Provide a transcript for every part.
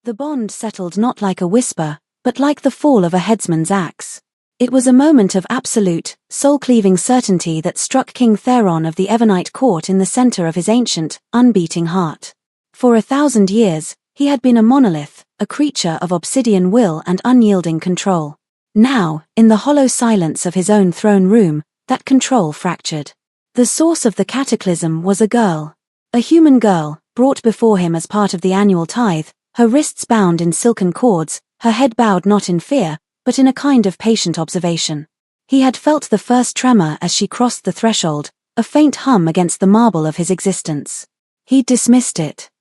The bond settled not like a whisper, but like the fall of a headsman's axe. It was a moment of absolute, soul-cleaving certainty that struck King Theron of the Evernite court in the center of his ancient, unbeating heart. For 1,000 years, he had been a monolith, a creature of obsidian will and unyielding control. Now, in the hollow silence of his own throne room, that control fractured. The source of the cataclysm was a girl. A human girl, brought before him as part of the annual tithe, her wrists bound in silken cords, her head bowed not in fear, but in a kind of patient observation. He had felt the first tremor as she crossed the threshold, a faint hum against the marble of his existence. He dismissed it.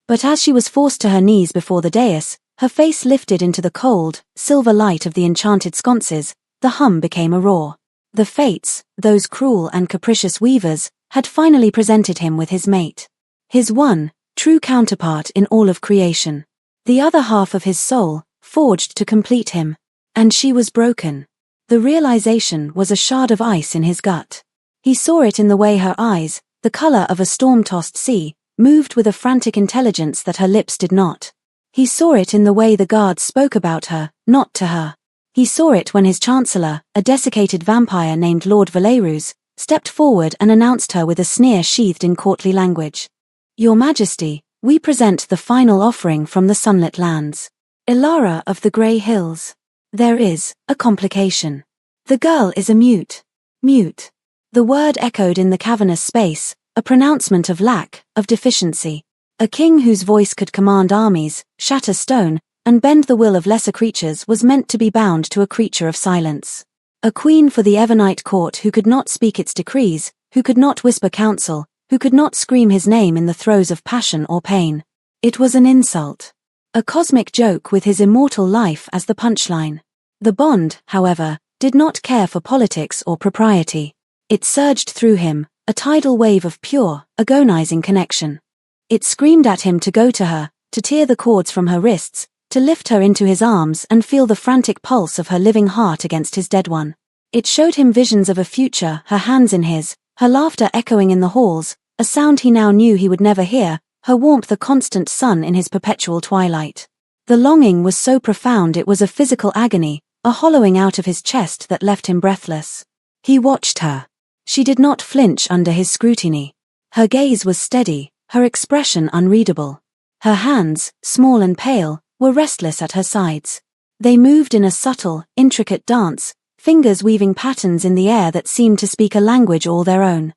But as she was forced to her knees before the dais, her face lifted into the cold, silver light of the enchanted sconces, the hum became a roar. The fates, those cruel and capricious weavers, had finally presented him with his mate. His one, true counterpart in all of creation. The other half of his soul, forged to complete him. And she was broken. The realization was a shard of ice in his gut. He saw it in the way her eyes, the color of a storm-tossed sea, moved with a frantic intelligence that her lips did not. He saw it in the way the guards spoke about her, not to her. He saw it when his chancellor, a desiccated vampire named Lord Valerus, stepped forward and announced her with a sneer sheathed in courtly language. Your Majesty, we present the final offering from the sunlit lands. Ilara of the Grey Hills. There is a complication. The girl is a mute. Mute. The word echoed in the cavernous space, a pronouncement of lack, of deficiency. A king whose voice could command armies, shatter stone, and bend the will of lesser creatures was meant to be bound to a creature of silence. A queen for the Evernite court who could not speak its decrees, who could not whisper counsel, who could not scream his name in the throes of passion or pain. It was an insult. A cosmic joke with his immortal life as the punchline. The bond, however, did not care for politics or propriety. It surged through him, a tidal wave of pure, agonizing connection. It screamed at him to go to her, to tear the cords from her wrists, to lift her into his arms and feel the frantic pulse of her living heart against his dead one. It showed him visions of a future, her hands in his, her laughter echoing in the halls, a sound he now knew he would never hear, her warmth a constant sun in his perpetual twilight. The longing was so profound it was a physical agony, a hollowing out of his chest that left him breathless. He watched her. She did not flinch under his scrutiny. Her gaze was steady, her expression unreadable. Her hands, small and pale, were restless at her sides. They moved in a subtle, intricate dance, fingers weaving patterns in the air that seemed to speak a language all their own.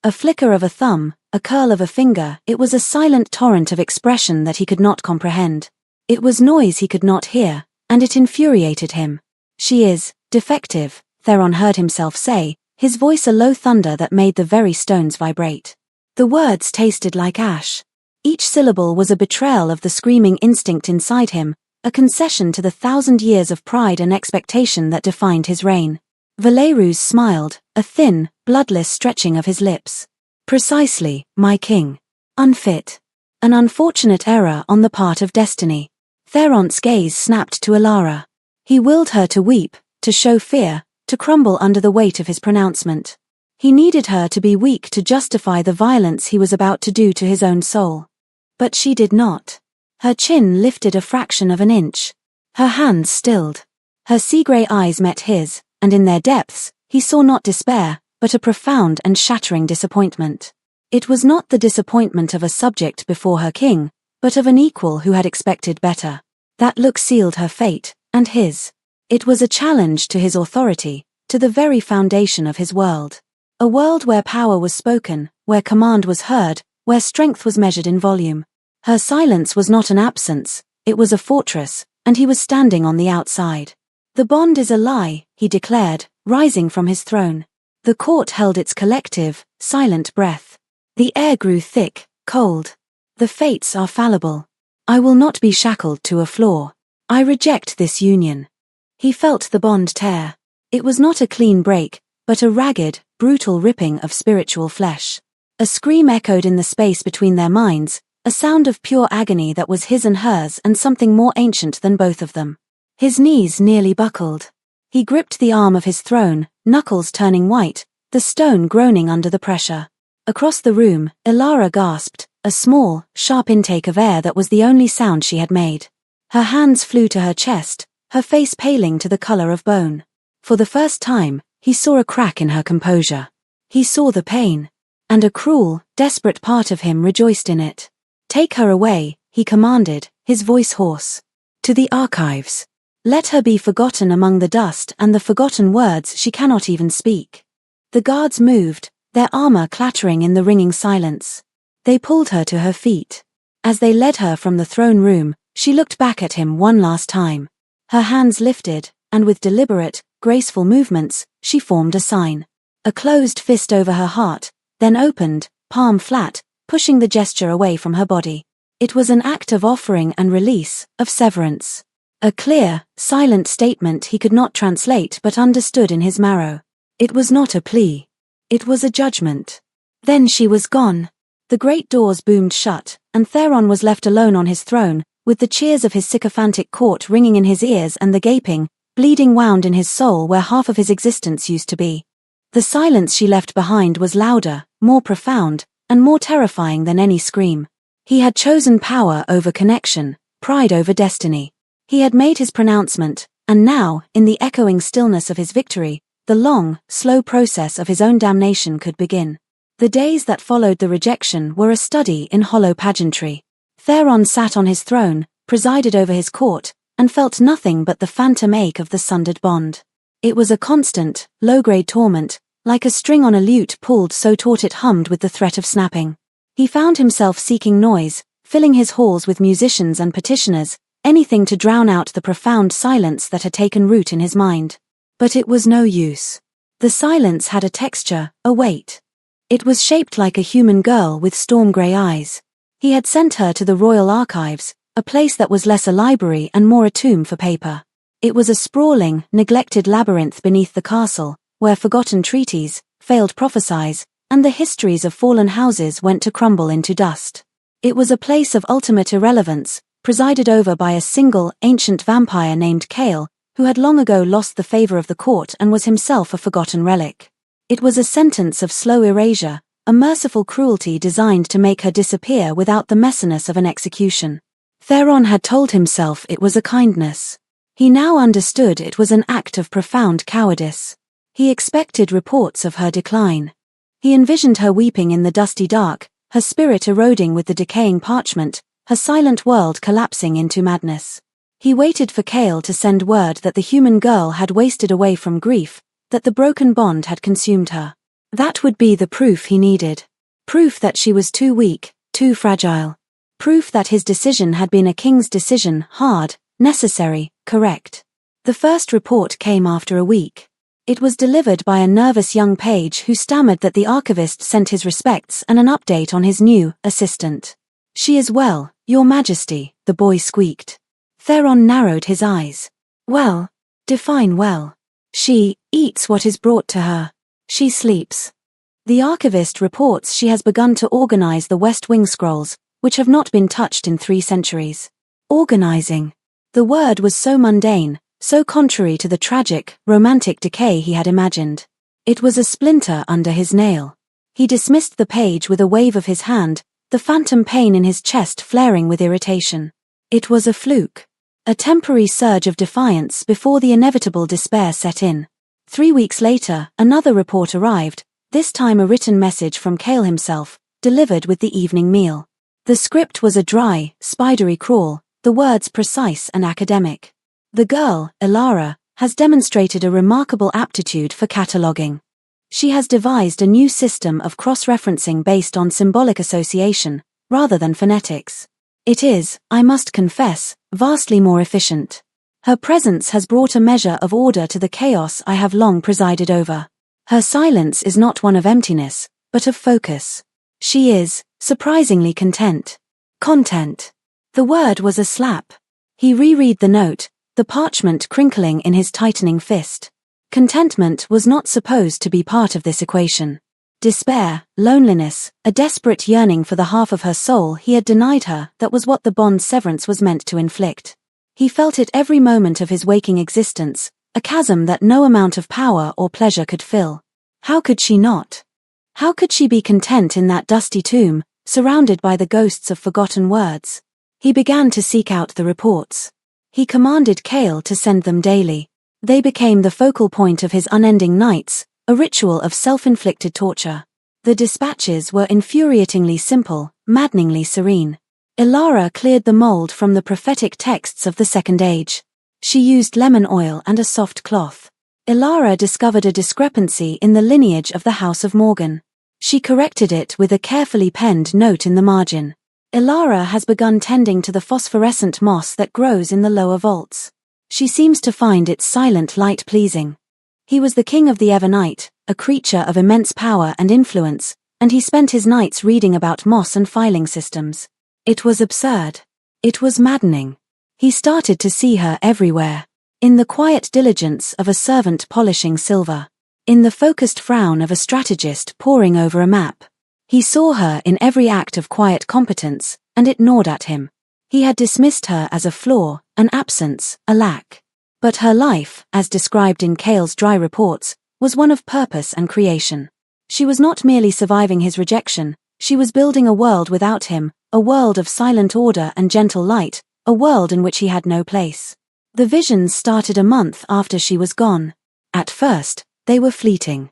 A flicker of a thumb, a curl of a finger, it was a silent torrent of expression that he could not comprehend. It was noise he could not hear, and it infuriated him. She is defective, Theron heard himself say, his voice a low thunder that made the very stones vibrate. The words tasted like ash. Each syllable was a betrayal of the screaming instinct inside him, a concession to the 1,000 years of pride and expectation that defined his reign. Valerus smiled, a thin, bloodless stretching of his lips. Precisely, my king. Unfit. An unfortunate error on the part of destiny. Theron's gaze snapped to Ilara. He willed her to weep, to show fear, to crumble under the weight of his pronouncement. He needed her to be weak to justify the violence he was about to do to his own soul. But she did not. Her chin lifted a fraction of an inch. Her hands stilled. Her sea-grey eyes met his, and in their depths, he saw not despair, but a profound and shattering disappointment. It was not the disappointment of a subject before her king, but of an equal who had expected better. That look sealed her fate, and his. It was a challenge to his authority, to the very foundation of his world. A world where power was spoken, where command was heard, where strength was measured in volume. Her silence was not an absence, it was a fortress, and he was standing on the outside. The bond is a lie, he declared, rising from his throne. The court held its collective, silent breath. The air grew thick, cold. The fates are fallible. I will not be shackled to a floor. I reject this union. He felt the bond tear. It was not a clean break, but a ragged, brutal ripping of spiritual flesh. A scream echoed in the space between their minds, a sound of pure agony that was his and hers and something more ancient than both of them. His knees nearly buckled. He gripped the arm of his throne, knuckles turning white, the stone groaning under the pressure. Across the room, Ilara gasped, a small, sharp intake of air that was the only sound she had made. Her hands flew to her chest, her face paling to the color of bone. For the first time, he saw a crack in her composure. He saw the pain. And a cruel, desperate part of him rejoiced in it. "Take her away," he commanded, his voice hoarse. "To the archives. Let her be forgotten among the dust and the forgotten words she cannot even speak." The guards moved, their armor clattering in the ringing silence. They pulled her to her feet. As they led her from the throne room, she looked back at him one last time. Her hands lifted, and with deliberate, graceful movements, she formed a sign. A closed fist over her heart, then opened, palm flat, pushing the gesture away from her body. It was an act of offering and release, of severance. A clear, silent statement he could not translate but understood in his marrow. It was not a plea. It was a judgment. Then she was gone. The great doors boomed shut, and Theron was left alone on his throne, with the cheers of his sycophantic court ringing in his ears and the gaping, bleeding wound in his soul where half of his existence used to be. The silence she left behind was louder, more profound, and more terrifying than any scream. He had chosen power over connection, pride over destiny. He had made his pronouncement, and now, in the echoing stillness of his victory, the long, slow process of his own damnation could begin. The days that followed the rejection were a study in hollow pageantry. Theron sat on his throne, presided over his court, and felt nothing but the phantom ache of the sundered bond. It was a constant, low-grade torment, like a string on a lute pulled so taut it hummed with the threat of snapping. He found himself seeking noise, filling his halls with musicians and petitioners, anything to drown out the profound silence that had taken root in his mind. But it was no use. The silence had a texture, a weight. It was shaped like a human girl with storm-grey eyes. He had sent her to the Royal Archives, a place that was less a library and more a tomb for paper. It was a sprawling, neglected labyrinth beneath the castle, where forgotten treaties, failed prophecies, and the histories of fallen houses went to crumble into dust. It was a place of ultimate irrelevance, presided over by a single, ancient vampire named Kale, who had long ago lost the favor of the court and was himself a forgotten relic. It was a sentence of slow erasure, a merciful cruelty designed to make her disappear without the messiness of an execution. Theron had told himself it was a kindness. He now understood it was an act of profound cowardice. He expected reports of her decline. He envisioned her weeping in the dusty dark, her spirit eroding with the decaying parchment, her silent world collapsing into madness. He waited for Kale to send word that the human girl had wasted away from grief, that the broken bond had consumed her. That would be the proof he needed. Proof that she was too weak, too fragile. Proof that his decision had been a king's decision, hard, necessary, correct. The first report came after a week. It was delivered by a nervous young page who stammered that the archivist sent his respects and an update on his new assistant. "She is well, Your Majesty," the boy squeaked. Theron narrowed his eyes. "Well, define well." "She eats what is brought to her. She sleeps." The archivist reports she has begun to organize the West Wing scrolls, which have not been touched in 3 centuries. Organizing. The word was so mundane, so contrary to the tragic, romantic decay he had imagined. It was a splinter under his nail. He dismissed the page with a wave of his hand, the phantom pain in his chest flaring with irritation. It was a fluke. A temporary surge of defiance before the inevitable despair set in. 3 weeks later, another report arrived, this time a written message from Kale himself, delivered with the evening meal. The script was a dry, spidery crawl, the words precise and academic. "The girl, Ilara, has demonstrated a remarkable aptitude for cataloging. She has devised a new system of cross-referencing based on symbolic association, rather than phonetics. It is, I must confess, vastly more efficient. Her presence has brought a measure of order to the chaos I have long presided over. Her silence is not one of emptiness, but of focus. She is, surprisingly content." Content. The word was a slap. He reread the note, the parchment crinkling in his tightening fist. Contentment was not supposed to be part of this equation. Despair, loneliness, a desperate yearning for the half of her soul he had denied her, that was what the bond's severance was meant to inflict. He felt it every moment of his waking existence, a chasm that no amount of power or pleasure could fill. How could she not? How could she be content in that dusty tomb, surrounded by the ghosts of forgotten words? He began to seek out the reports. He commanded Kale to send them daily. They became the focal point of his unending nights, a ritual of self-inflicted torture. The dispatches were infuriatingly simple, maddeningly serene. Ilara cleared the mold from the prophetic texts of the Second Age. She used lemon oil and a soft cloth. Ilara discovered a discrepancy in the lineage of the House of Morgan. She corrected it with a carefully penned note in the margin. Ilara has begun tending to the phosphorescent moss that grows in the lower vaults. She seems to find its silent light pleasing. He was the king of the Evernite, a creature of immense power and influence, and he spent his nights reading about moss and filing systems. It was absurd. It was maddening. He started to see her everywhere. In the quiet diligence of a servant polishing silver. In the focused frown of a strategist poring over a map. He saw her in every act of quiet competence, and it gnawed at him. He had dismissed her as a flaw, an absence, a lack. But her life, as described in Kale's dry reports, was one of purpose and creation. She was not merely surviving his rejection, she was building a world without him, a world of silent order and gentle light, a world in which he had no place. The visions started a month after she was gone. At first, they were fleeting.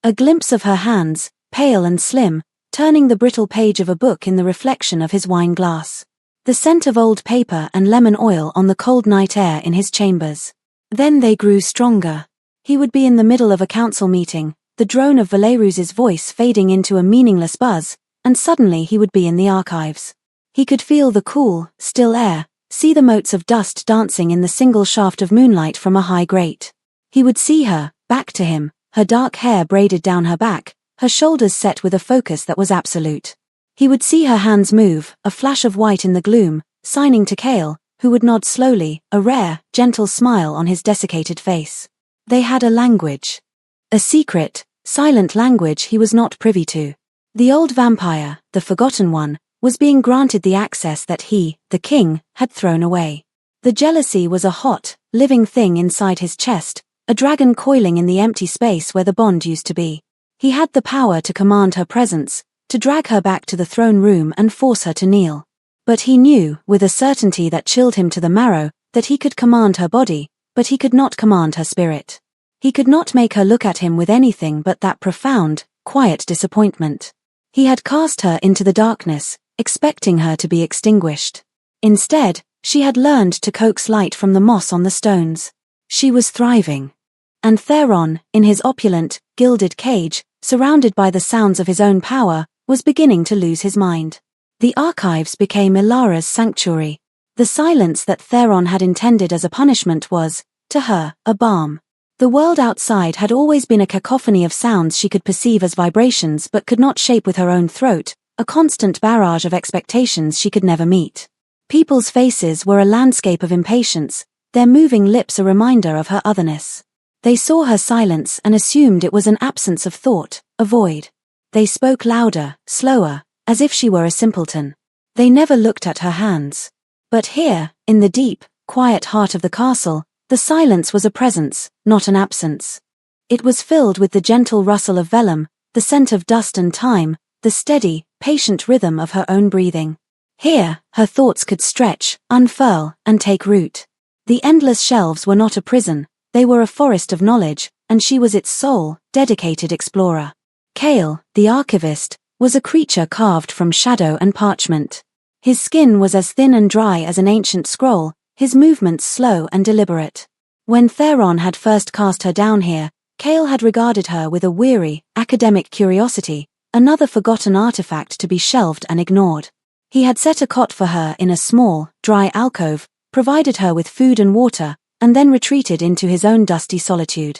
A glimpse of her hands, pale and slim, turning the brittle page of a book in the reflection of his wine glass. The scent of old paper and lemon oil on the cold night air in his chambers. Then they grew stronger. He would be in the middle of a council meeting, the drone of Valerus's voice fading into a meaningless buzz, and suddenly he would be in the archives. He could feel the cool, still air, see the motes of dust dancing in the single shaft of moonlight from a high grate. He would see her, back to him, her dark hair braided down her back, her shoulders set with a focus that was absolute. He would see her hands move, a flash of white in the gloom, signing to Kale, who would nod slowly, a rare, gentle smile on his desiccated face. They had a language. A secret, silent language he was not privy to. The old vampire, the forgotten one, was being granted the access that he, the king, had thrown away. The jealousy was a hot, living thing inside his chest, a dragon coiling in the empty space where the bond used to be. He had the power to command her presence, to drag her back to the throne room and force her to kneel. But he knew, with a certainty that chilled him to the marrow, that he could command her body, but he could not command her spirit. He could not make her look at him with anything but that profound, quiet disappointment. He had cast her into the darkness, expecting her to be extinguished. Instead, she had learned to coax light from the moss on the stones. She was thriving. And Theron, in his opulent, gilded cage, surrounded by the sounds of his own power, was beginning to lose his mind. The archives became Ilara's sanctuary. The silence that Theron had intended as a punishment was, to her, a balm. The world outside had always been a cacophony of sounds she could perceive as vibrations but could not shape with her own throat, a constant barrage of expectations she could never meet. People's faces were a landscape of impatience, their moving lips a reminder of her otherness. They saw her silence and assumed it was an absence of thought, a void. They spoke louder, slower, as if she were a simpleton. They never looked at her hands. But here, in the deep, quiet heart of the castle, the silence was a presence, not an absence. It was filled with the gentle rustle of vellum, the scent of dust and time, the steady, patient rhythm of her own breathing. Here, her thoughts could stretch, unfurl, and take root. The endless shelves were not a prison, they were a forest of knowledge, and she was its sole, dedicated explorer. Kale, the archivist, was a creature carved from shadow and parchment. His skin was as thin and dry as an ancient scroll, his movements slow and deliberate. When Theron had first cast her down here, Kale had regarded her with a weary, academic curiosity, another forgotten artifact to be shelved and ignored. He had set a cot for her in a small, dry alcove, provided her with food and water, and then retreated into his own dusty solitude.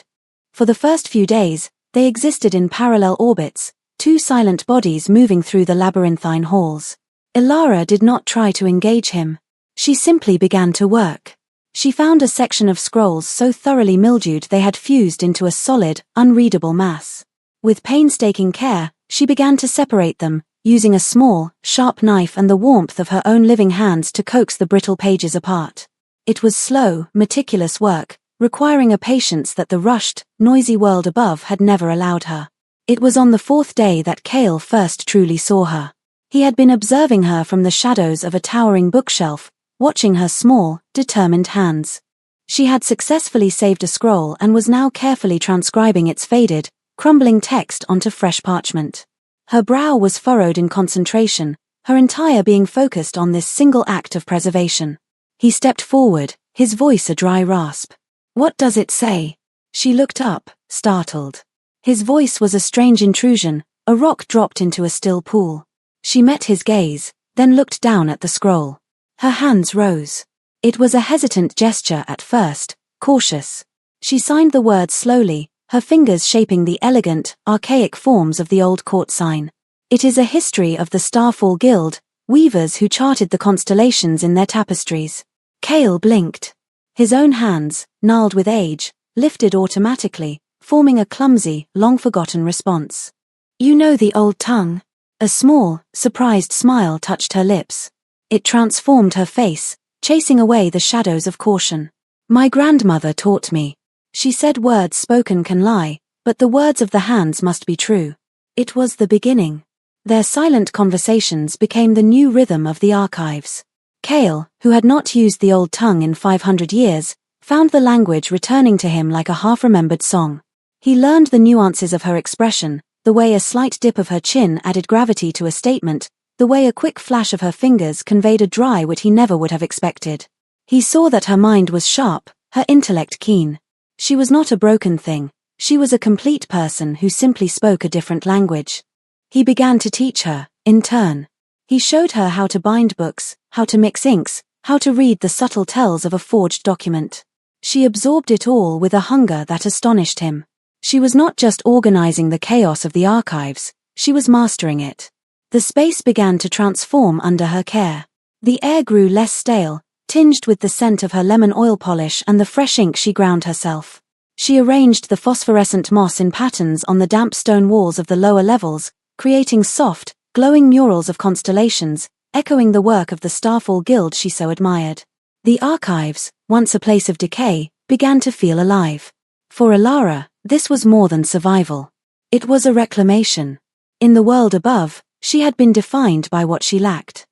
For the first few days, they existed in parallel orbits, two silent bodies moving through the labyrinthine halls. Ilara did not try to engage him. She simply began to work. She found a section of scrolls so thoroughly mildewed they had fused into a solid, unreadable mass. With painstaking care, she began to separate them, using a small, sharp knife and the warmth of her own living hands to coax the brittle pages apart. It was slow, meticulous work, requiring a patience that the rushed, noisy world above had never allowed her. It was on the fourth day that Kale first truly saw her. He had been observing her from the shadows of a towering bookshelf, watching her small, determined hands. She had successfully saved a scroll and was now carefully transcribing its faded, crumbling text onto fresh parchment. Her brow was furrowed in concentration, her entire being focused on this single act of preservation. He stepped forward, his voice a dry rasp. "What does it say?" She looked up, startled. His voice was a strange intrusion, a rock dropped into a still pool. She met his gaze, then looked down at the scroll. Her hands rose. It was a hesitant gesture at first, cautious. She signed the words slowly, her fingers shaping the elegant, archaic forms of the old court sign. "It is a history of the Starfall Guild, weavers who charted the constellations in their tapestries." Cale blinked. His own hands, gnarled with age, lifted automatically, forming a clumsy, long-forgotten response. "You know the old tongue?" A small, surprised smile touched her lips. It transformed her face, chasing away the shadows of caution. "My grandmother taught me." She said words spoken can lie, but the words of the hands must be true. It was the beginning. Their silent conversations became the new rhythm of the archives. Cale, who had not used the old tongue in 500 years, found the language returning to him like a half-remembered song. He learned the nuances of her expression, the way a slight dip of her chin added gravity to a statement, the way a quick flash of her fingers conveyed a dry wit he never would have expected. He saw that her mind was sharp, her intellect keen. She was not a broken thing, she was a complete person who simply spoke a different language. He began to teach her, in turn. He showed her how to bind books, how to mix inks, how to read the subtle tells of a forged document. She absorbed it all with a hunger that astonished him. She was not just organizing the chaos of the archives, she was mastering it. The space began to transform under her care. The air grew less stale, tinged with the scent of her lemon oil polish and the fresh ink she ground herself. She arranged the phosphorescent moss in patterns on the damp stone walls of the lower levels, creating soft, glowing murals of constellations, echoing the work of the Starfall Guild she so admired. The archives, once a place of decay, began to feel alive. For Alara, this was more than survival. It was a reclamation. In the world above, she had been defined by what she lacked.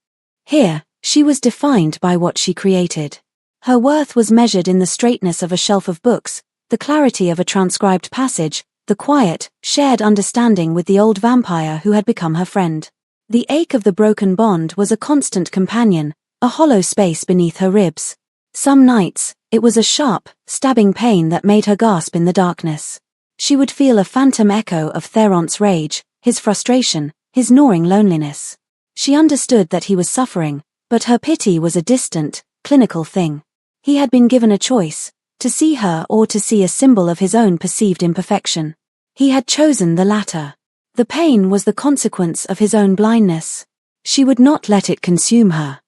Here, she was defined by what she created. Her worth was measured in the straightness of a shelf of books, the clarity of a transcribed passage, the quiet, shared understanding with the old vampire who had become her friend. The ache of the broken bond was a constant companion, a hollow space beneath her ribs. Some nights, it was a sharp, stabbing pain that made her gasp in the darkness. She would feel a phantom echo of Theron's rage, his frustration, his gnawing loneliness. She understood that he was suffering, but her pity was a distant, clinical thing. He had been given a choice, to see her or to see a symbol of his own perceived imperfection. He had chosen the latter. The pain was the consequence of his own blindness. She would not let it consume her.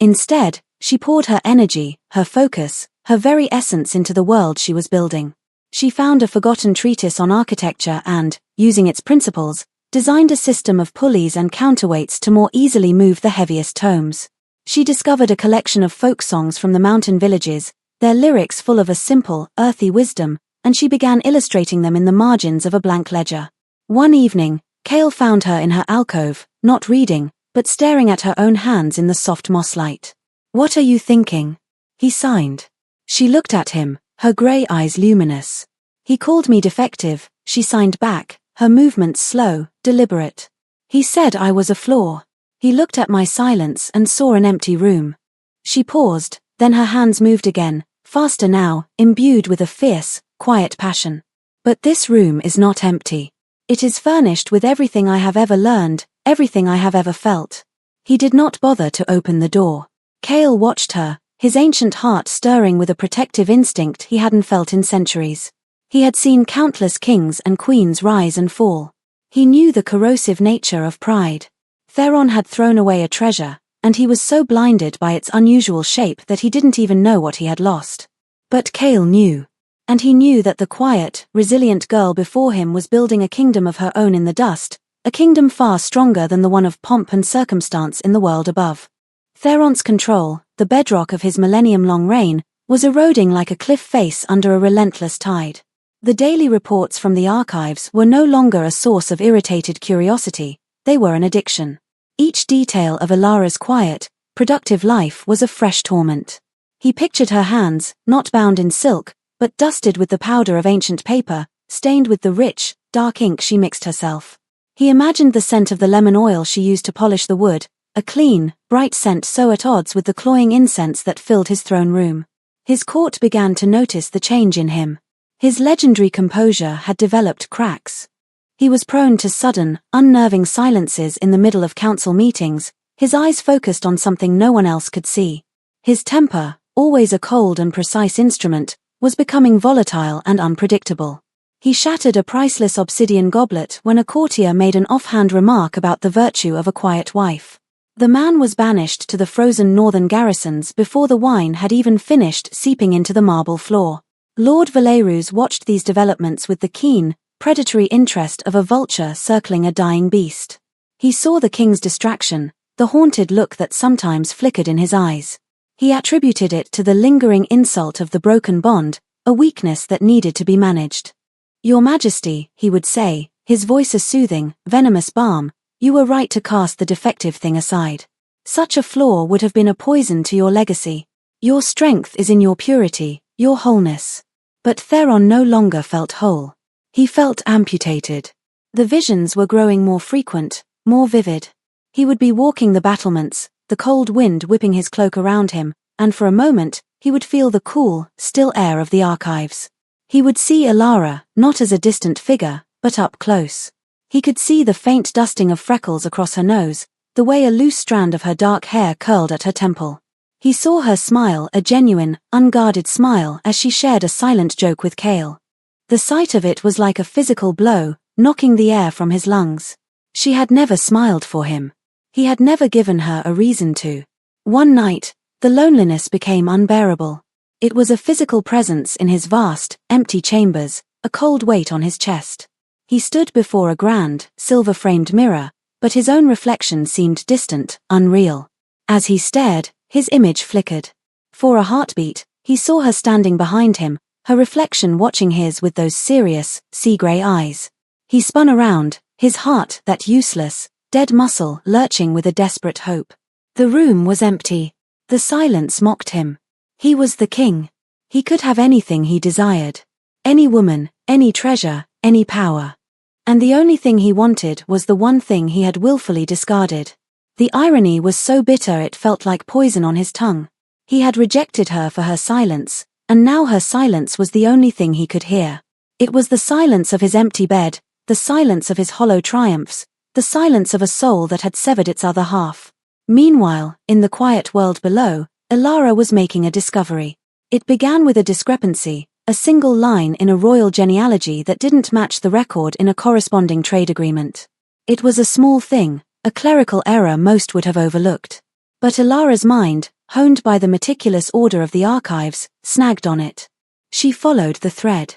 Instead, she poured her energy, her focus, her very essence into the world she was building. She found a forgotten treatise on architecture and, using its principles, designed a system of pulleys and counterweights to more easily move the heaviest tomes. She discovered a collection of folk songs from the mountain villages, their lyrics full of a simple, earthy wisdom, and she began illustrating them in the margins of a blank ledger. One evening, Cale found her in her alcove, not reading, but staring at her own hands in the soft moss light. "What are you thinking?" He signed. She looked at him, her grey eyes luminous. "He called me defective," she signed back, her movements slow, deliberate. "He said I was a flaw." He looked at my silence and saw an empty room. She paused, then her hands moved again, faster now, imbued with a fierce, quiet passion. "But this room is not empty. It is furnished with everything I have ever learned, everything I have ever felt." He did not bother to open the door. Cale watched her, his ancient heart stirring with a protective instinct he hadn't felt in centuries. He had seen countless kings and queens rise and fall. He knew the corrosive nature of pride. Theron had thrown away a treasure, and he was so blinded by its unusual shape that he didn't even know what he had lost. But Cale knew. And he knew that the quiet, resilient girl before him was building a kingdom of her own in the dust, a kingdom far stronger than the one of pomp and circumstance in the world above. Theron's control, the bedrock of his millennium-long reign, was eroding like a cliff face under a relentless tide. The daily reports from the archives were no longer a source of irritated curiosity, they were an addiction. Each detail of Alara's quiet, productive life was a fresh torment. He pictured her hands, not bound in silk, but dusted with the powder of ancient paper, stained with the rich, dark ink she mixed herself. He imagined the scent of the lemon oil she used to polish the wood, a clean, bright scent so at odds with the cloying incense that filled his throne room. His court began to notice the change in him. His legendary composure had developed cracks. He was prone to sudden, unnerving silences in the middle of council meetings, his eyes focused on something no one else could see. His temper, always a cold and precise instrument, was becoming volatile and unpredictable. He shattered a priceless obsidian goblet when a courtier made an offhand remark about the virtue of a quiet wife. The man was banished to the frozen northern garrisons before the wine had even finished seeping into the marble floor. Lord Valerus watched these developments with the keen, predatory interest of a vulture circling a dying beast. He saw the king's distraction, the haunted look that sometimes flickered in his eyes. He attributed it to the lingering insult of the broken bond, a weakness that needed to be managed. "Your Majesty," he would say, his voice a soothing, venomous balm, "you were right to cast the defective thing aside. Such a flaw would have been a poison to your legacy. Your strength is in your purity, your wholeness." But Theron no longer felt whole. He felt amputated. The visions were growing more frequent, more vivid. He would be walking the battlements, the cold wind whipping his cloak around him, and for a moment, he would feel the cool, still air of the archives. He would see Alara, not as a distant figure, but up close. He could see the faint dusting of freckles across her nose, the way a loose strand of her dark hair curled at her temple. He saw her smile, a genuine, unguarded smile, as she shared a silent joke with Kale. The sight of it was like a physical blow, knocking the air from his lungs. She had never smiled for him. He had never given her a reason to. One night, the loneliness became unbearable. It was a physical presence in his vast, empty chambers, a cold weight on his chest. He stood before a grand, silver-framed mirror, but his own reflection seemed distant, unreal. As he stared, his image flickered. For a heartbeat, he saw her standing behind him, her reflection watching his with those serious, sea-grey eyes. He spun around, his heart, that useless, dead muscle, lurching with a desperate hope. The room was empty. The silence mocked him. He was the king. He could have anything he desired. Any woman, any treasure, any power. And the only thing he wanted was the one thing he had willfully discarded. The irony was so bitter it felt like poison on his tongue. He had rejected her for her silence, and now her silence was the only thing he could hear. It was the silence of his empty bed, the silence of his hollow triumphs, the silence of a soul that had severed its other half. Meanwhile, in the quiet world below, Alara was making a discovery. It began with a discrepancy, a single line in a royal genealogy that didn't match the record in a corresponding trade agreement. It was a small thing, a clerical error most would have overlooked. But Alara's mind, honed by the meticulous order of the archives, snagged on it. She followed the thread.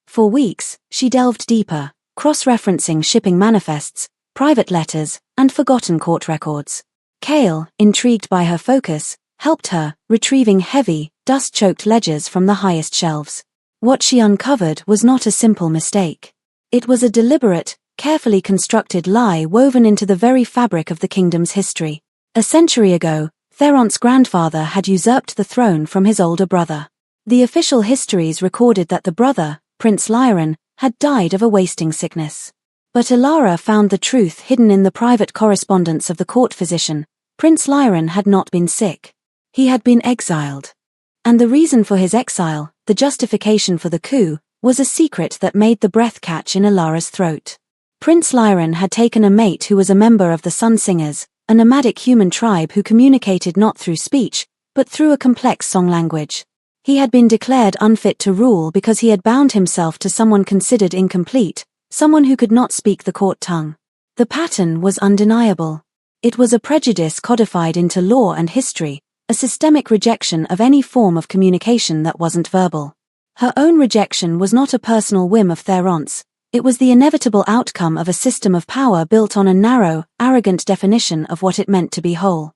For weeks, she delved deeper, cross-referencing shipping manifests, private letters, and forgotten court records. Kale, intrigued by her focus, helped her, retrieving heavy, dust-choked ledgers from the highest shelves. What she uncovered was not a simple mistake. It was a deliberate, carefully constructed lie woven into the very fabric of the kingdom's history. A century ago, Theron's grandfather had usurped the throne from his older brother. The official histories recorded that the brother, Prince Lyron, had died of a wasting sickness. But Alara found the truth hidden in the private correspondence of the court physician. Prince Lyron had not been sick. He had been exiled. And the reason for his exile, the justification for the coup, was a secret that made the breath catch in Alara's throat. Prince Lyron had taken a mate who was a member of the Sun Singers, a nomadic human tribe who communicated not through speech, but through a complex song language. He had been declared unfit to rule because he had bound himself to someone considered incomplete, someone who could not speak the court tongue. The pattern was undeniable. It was a prejudice codified into law and history, a systemic rejection of any form of communication that wasn't verbal. Her own rejection was not a personal whim of Theron's. It was the inevitable outcome of a system of power built on a narrow, arrogant definition of what it meant to be whole.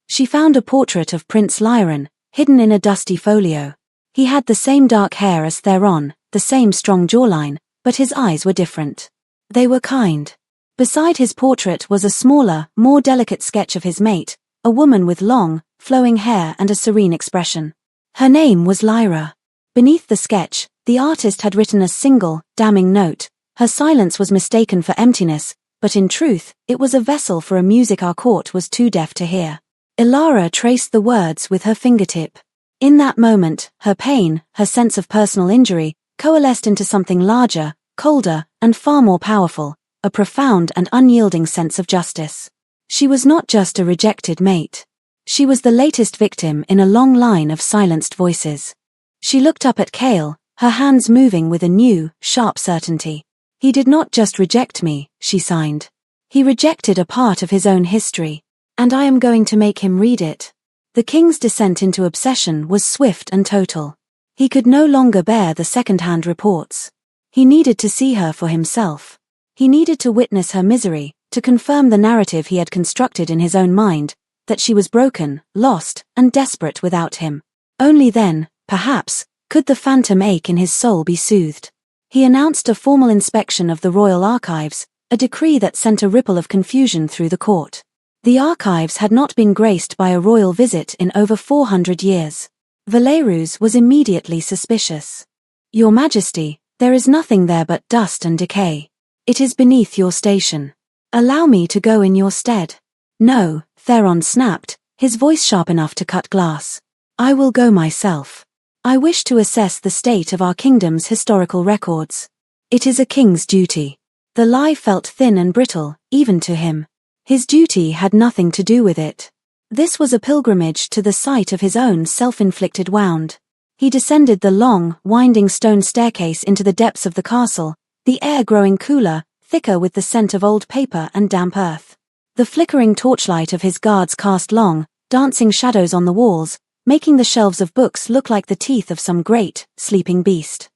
She found a portrait of Prince Lyron, hidden in a dusty folio. He had the same dark hair as Theron, the same strong jawline, but his eyes were different. They were kind. Beside his portrait was a smaller, more delicate sketch of his mate, a woman with long, flowing hair and a serene expression. Her name was Lyra. Beneath the sketch, the artist had written a single, damning note. Her silence was mistaken for emptiness, but in truth, it was a vessel for a music our court was too deaf to hear. Ilara traced the words with her fingertip. In that moment, her pain, her sense of personal injury, coalesced into something larger, colder, and far more powerful, a profound and unyielding sense of justice. She was not just a rejected mate. She was the latest victim in a long line of silenced voices. She looked up at Kale, her hands moving with a new, sharp certainty. He did not just reject me, she signed. He rejected a part of his own history. And I am going to make him read it. The king's descent into obsession was swift and total. He could no longer bear the second-hand reports. He needed to see her for himself. He needed to witness her misery, to confirm the narrative he had constructed in his own mind, that she was broken, lost, and desperate without him. Only then, perhaps, could the phantom ache in his soul be soothed. He announced a formal inspection of the royal archives, a decree that sent a ripple of confusion through the court. The archives had not been graced by a royal visit in over 400 years. Valerus was immediately suspicious. Your Majesty, there is nothing there but dust and decay. It is beneath your station. Allow me to go in your stead. No, Theron snapped, his voice sharp enough to cut glass. I will go myself. I wish to assess the state of our kingdom's historical records. It is a king's duty. The lie felt thin and brittle, even to him. His duty had nothing to do with it. This was a pilgrimage to the site of his own self-inflicted wound. He descended the long, winding stone staircase into the depths of the castle, the air growing cooler, thicker with the scent of old paper and damp earth. The flickering torchlight of his guards cast long, dancing shadows on the walls, making the shelves of books look like the teeth of some great, sleeping beast.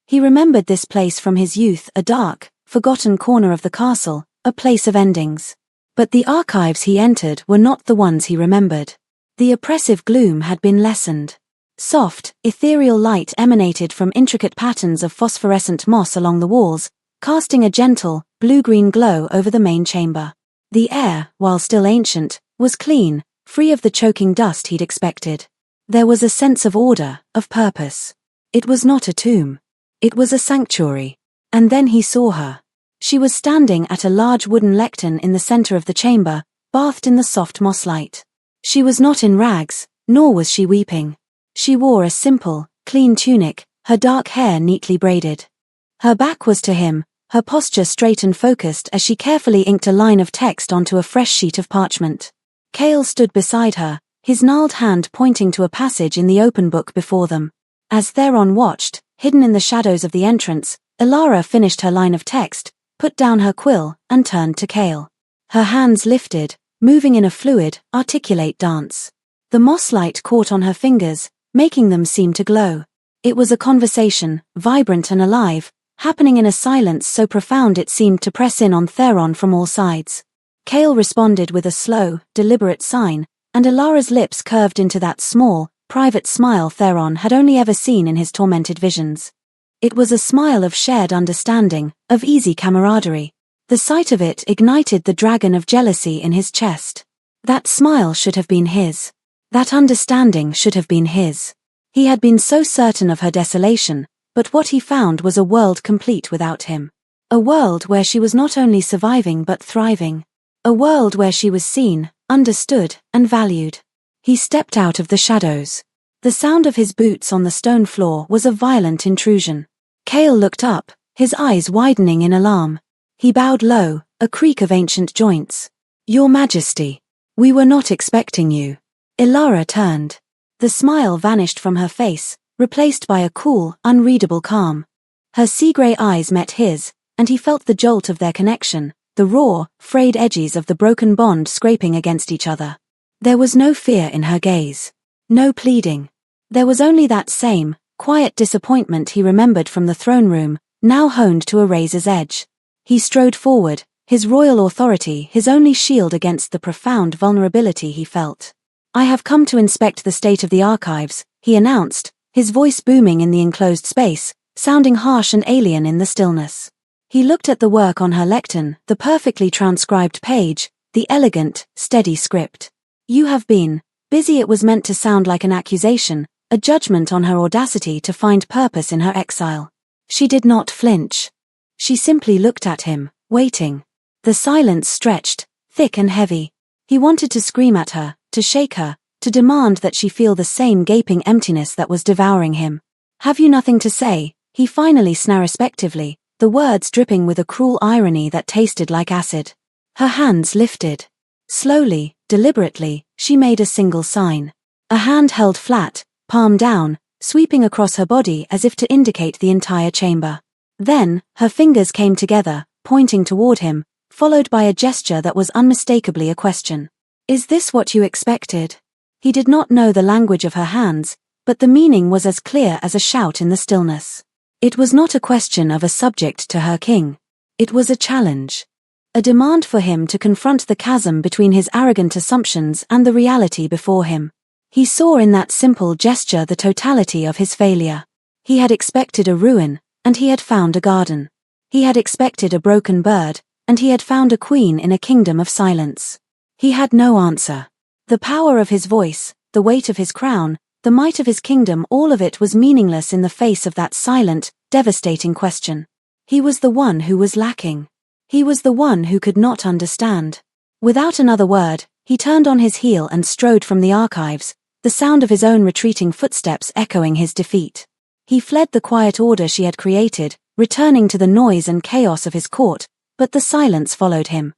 He remembered this place from his youth, a dark, forgotten corner of the castle, a place of endings. But the archives he entered were not the ones he remembered. The oppressive gloom had been lessened. Soft, ethereal light emanated from intricate patterns of phosphorescent moss along the walls, casting a gentle, blue-green glow over the main chamber. The air, while still ancient, was clean, free of the choking dust he'd expected. There was a sense of order, of purpose. It was not a tomb. It was a sanctuary. And then he saw her. She was standing at a large wooden lectern in the center of the chamber, bathed in the soft mosslight. She was not in rags, nor was she weeping. She wore a simple, clean tunic, her dark hair neatly braided. Her back was to him, her posture straight and focused as she carefully inked a line of text onto a fresh sheet of parchment. Kale stood beside her, his gnarled hand pointing to a passage in the open book before them. As Theron watched, hidden in the shadows of the entrance, Ilara finished her line of text, put down her quill, and turned to Kale. Her hands lifted, moving in a fluid, articulate dance. The mosslight caught on her fingers, making them seem to glow. It was a conversation, vibrant and alive, happening in a silence so profound it seemed to press in on Theron from all sides. Kale responded with a slow, deliberate sign, and Ilara's lips curved into that small, private smile Theron had only ever seen in his tormented visions. It was a smile of shared understanding, of easy camaraderie. The sight of it ignited the dragon of jealousy in his chest. That smile should have been his. That understanding should have been his. He had been so certain of her desolation, but what he found was a world complete without him. A world where she was not only surviving but thriving. A world where she was seen, understood, and valued. He stepped out of the shadows. The sound of his boots on the stone floor was a violent intrusion. Kale looked up, his eyes widening in alarm. He bowed low, a creak of ancient joints. Your Majesty, we were not expecting you. Ilara turned. The smile vanished from her face, replaced by a cool, unreadable calm. Her sea-grey eyes met his, and he felt the jolt of their connection, the raw, frayed edges of the broken bond scraping against each other. There was no fear in her gaze. No pleading. There was only that same, quiet disappointment he remembered from the throne room, now honed to a razor's edge. He strode forward, his royal authority his only shield against the profound vulnerability he felt. I have come to inspect the state of the archives, he announced, his voice booming in the enclosed space, sounding harsh and alien in the stillness. He looked at the work on her lectern, the perfectly transcribed page, the elegant, steady script. You have been Busy it was meant to sound like an accusation, a judgment on her audacity to find purpose in her exile. She did not flinch. She simply looked at him, waiting. The silence stretched, thick and heavy. He wanted to scream at her, to shake her, to demand that she feel the same gaping emptiness that was devouring him. "Have you nothing to say?" he finally snapped respectively, the words dripping with a cruel irony that tasted like acid. Her hands lifted. Slowly, deliberately, she made a single sign. A hand held flat, palm down, sweeping across her body as if to indicate the entire chamber. Then, her fingers came together, pointing toward him, followed by a gesture that was unmistakably a question. "Is this what you expected?" He did not know the language of her hands, but the meaning was as clear as a shout in the stillness. It was not a question of a subject to her king. It was a challenge. A demand for him to confront the chasm between his arrogant assumptions and the reality before him. He saw in that simple gesture the totality of his failure. He had expected a ruin, and he had found a garden. He had expected a broken bird, and he had found a queen in a kingdom of silence. He had no answer. The power of his voice, the weight of his crown, the might of his kingdom, all of it was meaningless in the face of that silent, devastating question. He was the one who was lacking. He was the one who could not understand. Without another word, he turned on his heel and strode from the archives, the sound of his own retreating footsteps echoing his defeat. He fled the quiet order she had created, returning to the noise and chaos of his court, but the silence followed him.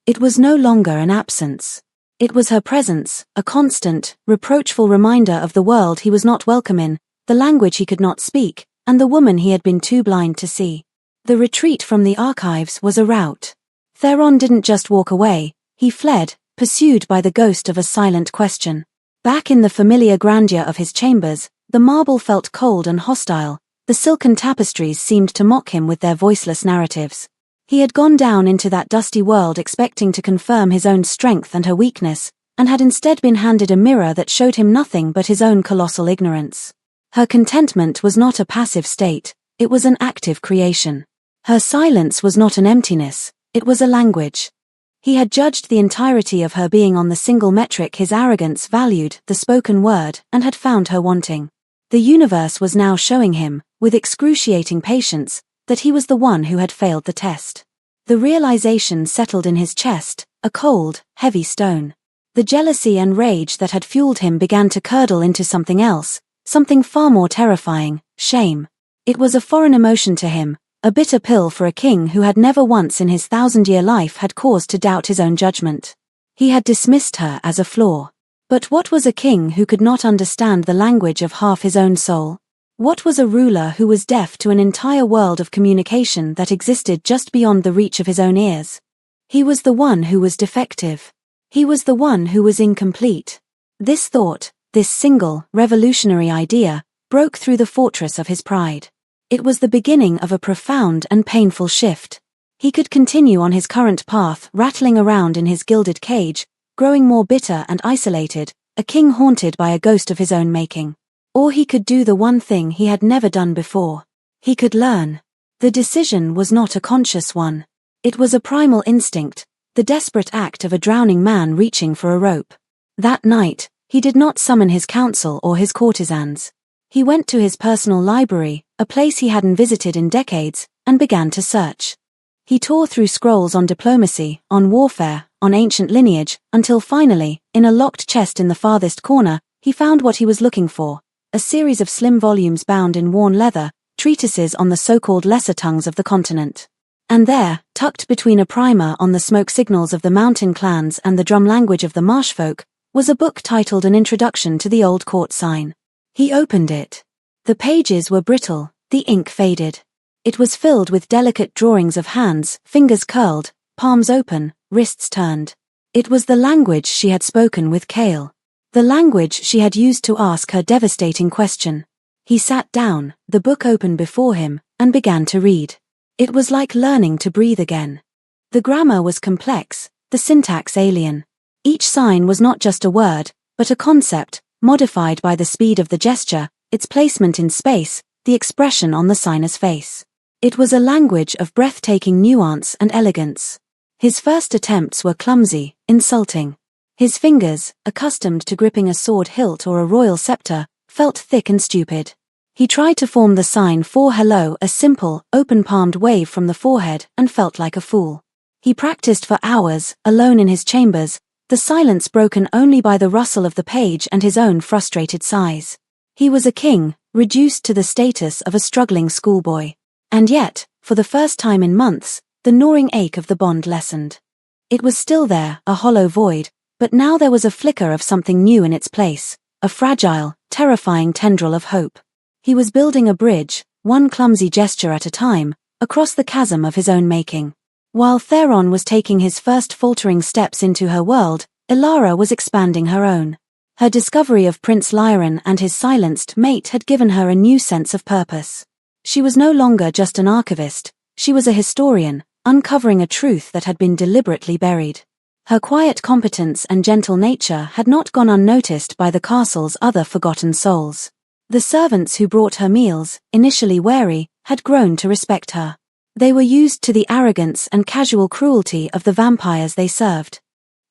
It was no longer an absence. It was her presence, a constant, reproachful reminder of the world he was not welcome in, the language he could not speak, and the woman he had been too blind to see. The retreat from the archives was a rout. Theron didn't just walk away, he fled, pursued by the ghost of a silent question. Back in the familiar grandeur of his chambers, the marble felt cold and hostile, the silken tapestries seemed to mock him with their voiceless narratives. He had gone down into that dusty world expecting to confirm his own strength and her weakness, and had instead been handed a mirror that showed him nothing but his own colossal ignorance. Her contentment was not a passive state, it was an active creation. Her silence was not an emptiness, it was a language. He had judged the entirety of her being on the single metric his arrogance valued, the spoken word, and had found her wanting. The universe was now showing him, with excruciating patience, that he was the one who had failed the test. The realization settled in his chest, a cold, heavy stone. The jealousy and rage that had fueled him began to curdle into something else, something far more terrifying, shame. It was a foreign emotion to him, a bitter pill for a king who had never once in his 1,000-year life had cause to doubt his own judgment. He had dismissed her as a flaw. But what was a king who could not understand the language of half his own soul? What was a ruler who was deaf to an entire world of communication that existed just beyond the reach of his own ears? He was the one who was defective. He was the one who was incomplete. This thought, this single, revolutionary idea, broke through the fortress of his pride. It was the beginning of a profound and painful shift. He could continue on his current path, rattling around in his gilded cage, growing more bitter and isolated, a king haunted by a ghost of his own making. Or he could do the one thing he had never done before. He could learn. The decision was not a conscious one. It was a primal instinct, the desperate act of a drowning man reaching for a rope. That night, he did not summon his council or his courtesans. He went to his personal library, a place he hadn't visited in decades, and began to search. He tore through scrolls on diplomacy, on warfare, on ancient lineage, until finally, in a locked chest in the farthest corner, he found what he was looking for. A series of slim volumes bound in worn leather, treatises on the so-called lesser tongues of the continent. And there, tucked between a primer on the smoke signals of the mountain clans and the drum language of the marshfolk, was a book titled An Introduction to the Old Court Sign. He opened it. The pages were brittle, the ink faded. It was filled with delicate drawings of hands, fingers curled, palms open, wrists turned. It was the language she had spoken with Kale. The language she had used to ask her devastating question. He sat down, the book open before him, and began to read. It was like learning to breathe again. The grammar was complex, the syntax alien. Each sign was not just a word, but a concept, modified by the speed of the gesture, its placement in space, the expression on the signer's face. It was a language of breathtaking nuance and elegance. His first attempts were clumsy, insulting. His fingers, accustomed to gripping a sword hilt or a royal scepter, felt thick and stupid. He tried to form the sign for hello, a simple, open-palmed wave from the forehead, and felt like a fool. He practiced for hours, alone in his chambers, the silence broken only by the rustle of the page and his own frustrated sighs. He was a king, reduced to the status of a struggling schoolboy. And yet, for the first time in months, the gnawing ache of the bond lessened. It was still there, a hollow void, but now there was a flicker of something new in its place, a fragile, terrifying tendril of hope. He was building a bridge, one clumsy gesture at a time, across the chasm of his own making. While Theron was taking his first faltering steps into her world, Elara was expanding her own. Her discovery of Prince Lyran and his silenced mate had given her a new sense of purpose. She was no longer just an archivist, she was a historian, uncovering a truth that had been deliberately buried. Her quiet competence and gentle nature had not gone unnoticed by the castle's other forgotten souls. The servants who brought her meals, initially wary, had grown to respect her. They were used to the arrogance and casual cruelty of the vampires they served.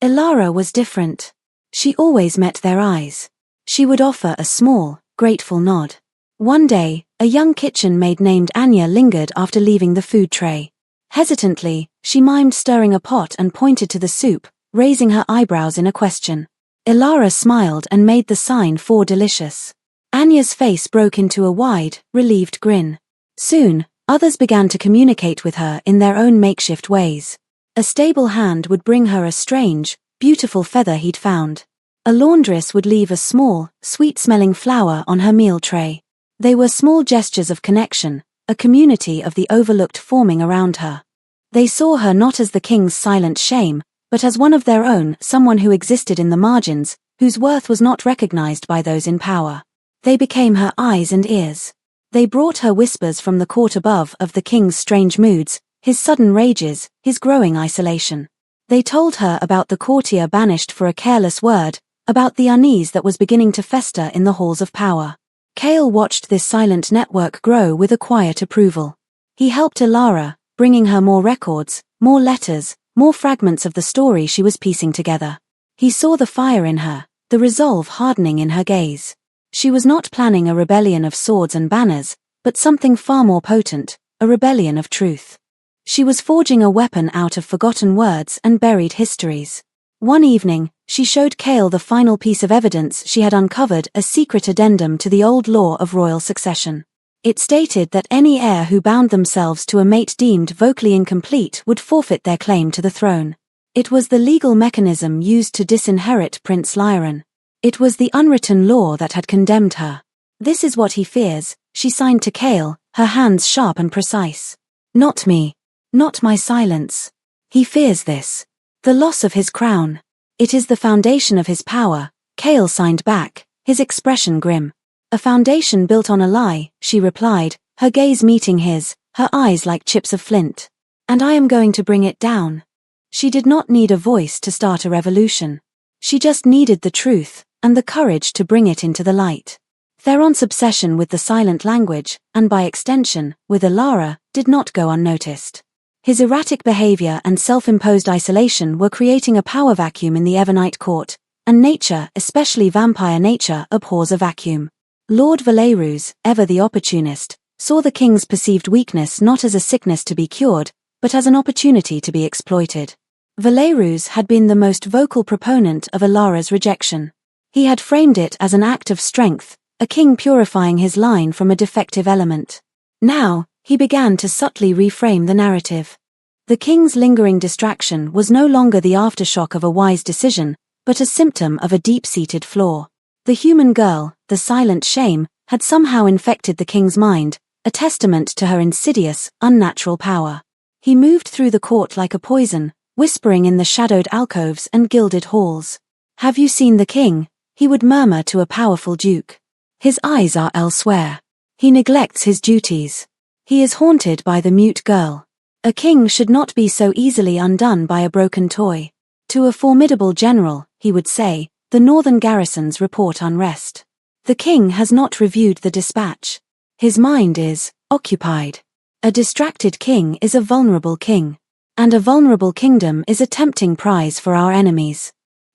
Elara was different. She always met their eyes. She would offer a small, grateful nod. One day, a young kitchen maid named Anya lingered after leaving the food tray. Hesitantly, she mimed stirring a pot and pointed to the soup, raising her eyebrows in a question. Elara smiled and made the sign for delicious. Anya's face broke into a wide, relieved grin. Soon, others began to communicate with her in their own makeshift ways. A stable hand would bring her a strange, beautiful feather he'd found. A laundress would leave a small, sweet-smelling flower on her meal tray. They were small gestures of connection, a community of the overlooked forming around her. They saw her not as the king's silent shame, but as one of their own, someone who existed in the margins, whose worth was not recognized by those in power. They became her eyes and ears. They brought her whispers from the court above of the king's strange moods, his sudden rages, his growing isolation. They told her about the courtier banished for a careless word, about the unease that was beginning to fester in the halls of power. Cale watched this silent network grow with a quiet approval. He helped Elara, bringing her more records, more letters, more fragments of the story she was piecing together. He saw the fire in her, the resolve hardening in her gaze. She was not planning a rebellion of swords and banners, but something far more potent, a rebellion of truth. She was forging a weapon out of forgotten words and buried histories. One evening, she showed Cale the final piece of evidence she had uncovered, a secret addendum to the old law of royal succession. It stated that any heir who bound themselves to a mate deemed vocally incomplete would forfeit their claim to the throne. It was the legal mechanism used to disinherit Prince Lyran. It was the unwritten law that had condemned her. "This is what he fears," she signed to Cale, her hands sharp and precise. "Not me. Not my silence. He fears this. The loss of his crown. It is the foundation of his power," Cale signed back, his expression grim. "A foundation built on a lie," she replied, her gaze meeting his, her eyes like chips of flint. "And I am going to bring it down." She did not need a voice to start a revolution. She just needed the truth, and the courage to bring it into the light. Theron's obsession with the silent language, and by extension, with Elara, did not go unnoticed. His erratic behavior and self-imposed isolation were creating a power vacuum in the Evernite court, and nature, especially vampire nature, abhors a vacuum. Lord Valerus, ever the opportunist, saw the king's perceived weakness not as a sickness to be cured, but as an opportunity to be exploited. Valerus had been the most vocal proponent of Elara's rejection. He had framed it as an act of strength, a king purifying his line from a defective element. Now, he began to subtly reframe the narrative. The king's lingering distraction was no longer the aftershock of a wise decision, but a symptom of a deep-seated flaw. The human girl, the silent shame, had somehow infected the king's mind, a testament to her insidious, unnatural power. He moved through the court like a poison, whispering in the shadowed alcoves and gilded halls. "Have you seen the king?" he would murmur to a powerful duke. "His eyes are elsewhere. He neglects his duties. He is haunted by the mute girl. A king should not be so easily undone by a broken toy." To a formidable general, he would say, "The northern garrisons report unrest. The king has not reviewed the dispatch. His mind is occupied. A distracted king is a vulnerable king. And a vulnerable kingdom is a tempting prize for our enemies."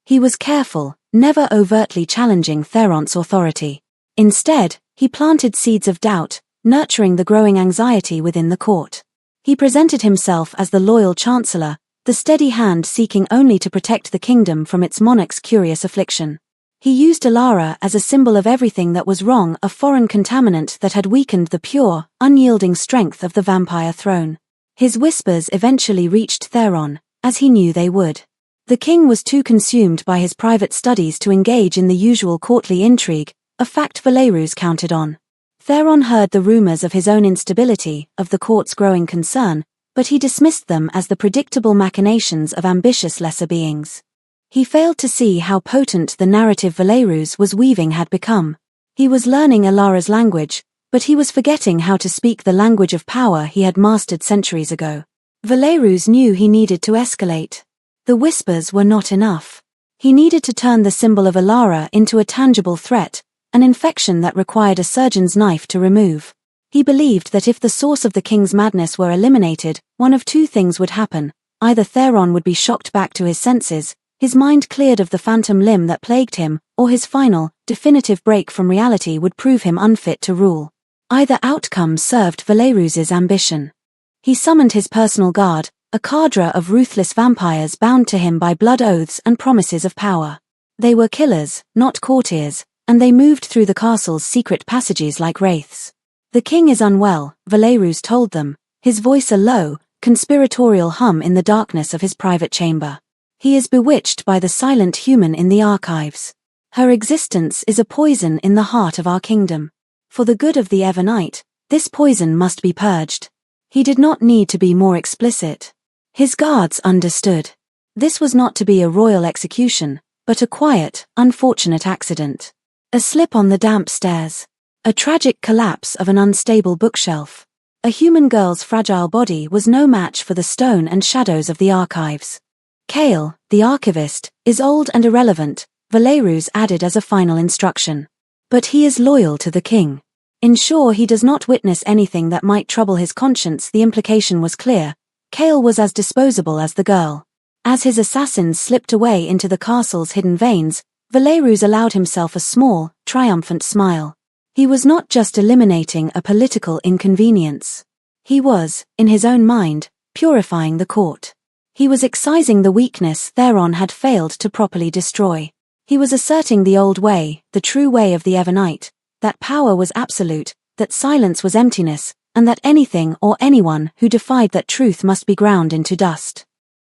He was careful, never overtly challenging Theron's authority. Instead, he planted seeds of doubt, nurturing the growing anxiety within the court. He presented himself as the loyal chancellor, the steady hand seeking only to protect the kingdom from its monarch's curious affliction. He used Alara as a symbol of everything that was wrong, a foreign contaminant that had weakened the pure, unyielding strength of the vampire throne. His whispers eventually reached Theron, as he knew they would. The king was too consumed by his private studies to engage in the usual courtly intrigue, a fact Valerus counted on. Theron heard the rumors of his own instability, of the court's growing concern, but he dismissed them as the predictable machinations of ambitious lesser beings. He failed to see how potent the narrative Valerus was weaving had become. He was learning Alara's language, but he was forgetting how to speak the language of power he had mastered centuries ago. Valerus knew he needed to escalate. The whispers were not enough. He needed to turn the symbol of Alara into a tangible threat, an infection that required a surgeon's knife to remove. He believed that if the source of the king's madness were eliminated, one of two things would happen. Either Theron would be shocked back to his senses, his mind cleared of the phantom limb that plagued him, or his final, definitive break from reality would prove him unfit to rule. Either outcome served Valerus's ambition. He summoned his personal guard, a cadre of ruthless vampires bound to him by blood oaths and promises of power. They were killers, not courtiers, and they moved through the castle's secret passages like wraiths. The king is unwell, Valerus told them, his voice a low, conspiratorial hum in the darkness of his private chamber. He is bewitched by the silent human in the archives. Her existence is a poison in the heart of our kingdom. For the good of the Evernite, this poison must be purged. He did not need to be more explicit. His guards understood. This was not to be a royal execution, but a quiet, unfortunate accident. A slip on the damp stairs. A tragic collapse of an unstable bookshelf. A human girl's fragile body was no match for the stone and shadows of the archives. Kale, the archivist, is old and irrelevant, Valerus added as a final instruction. But he is loyal to the king. Ensure he does not witness anything that might trouble his conscience. The implication was clear. Kale was as disposable as the girl. As his assassins slipped away into the castle's hidden veins, Valerus allowed himself a small, triumphant smile. He was not just eliminating a political inconvenience. He was, in his own mind, purifying the court. He was excising the weakness Theron had failed to properly destroy. He was asserting the old way, the true way of the Evernite, that power was absolute, that silence was emptiness, and that anything or anyone who defied that truth must be ground into dust.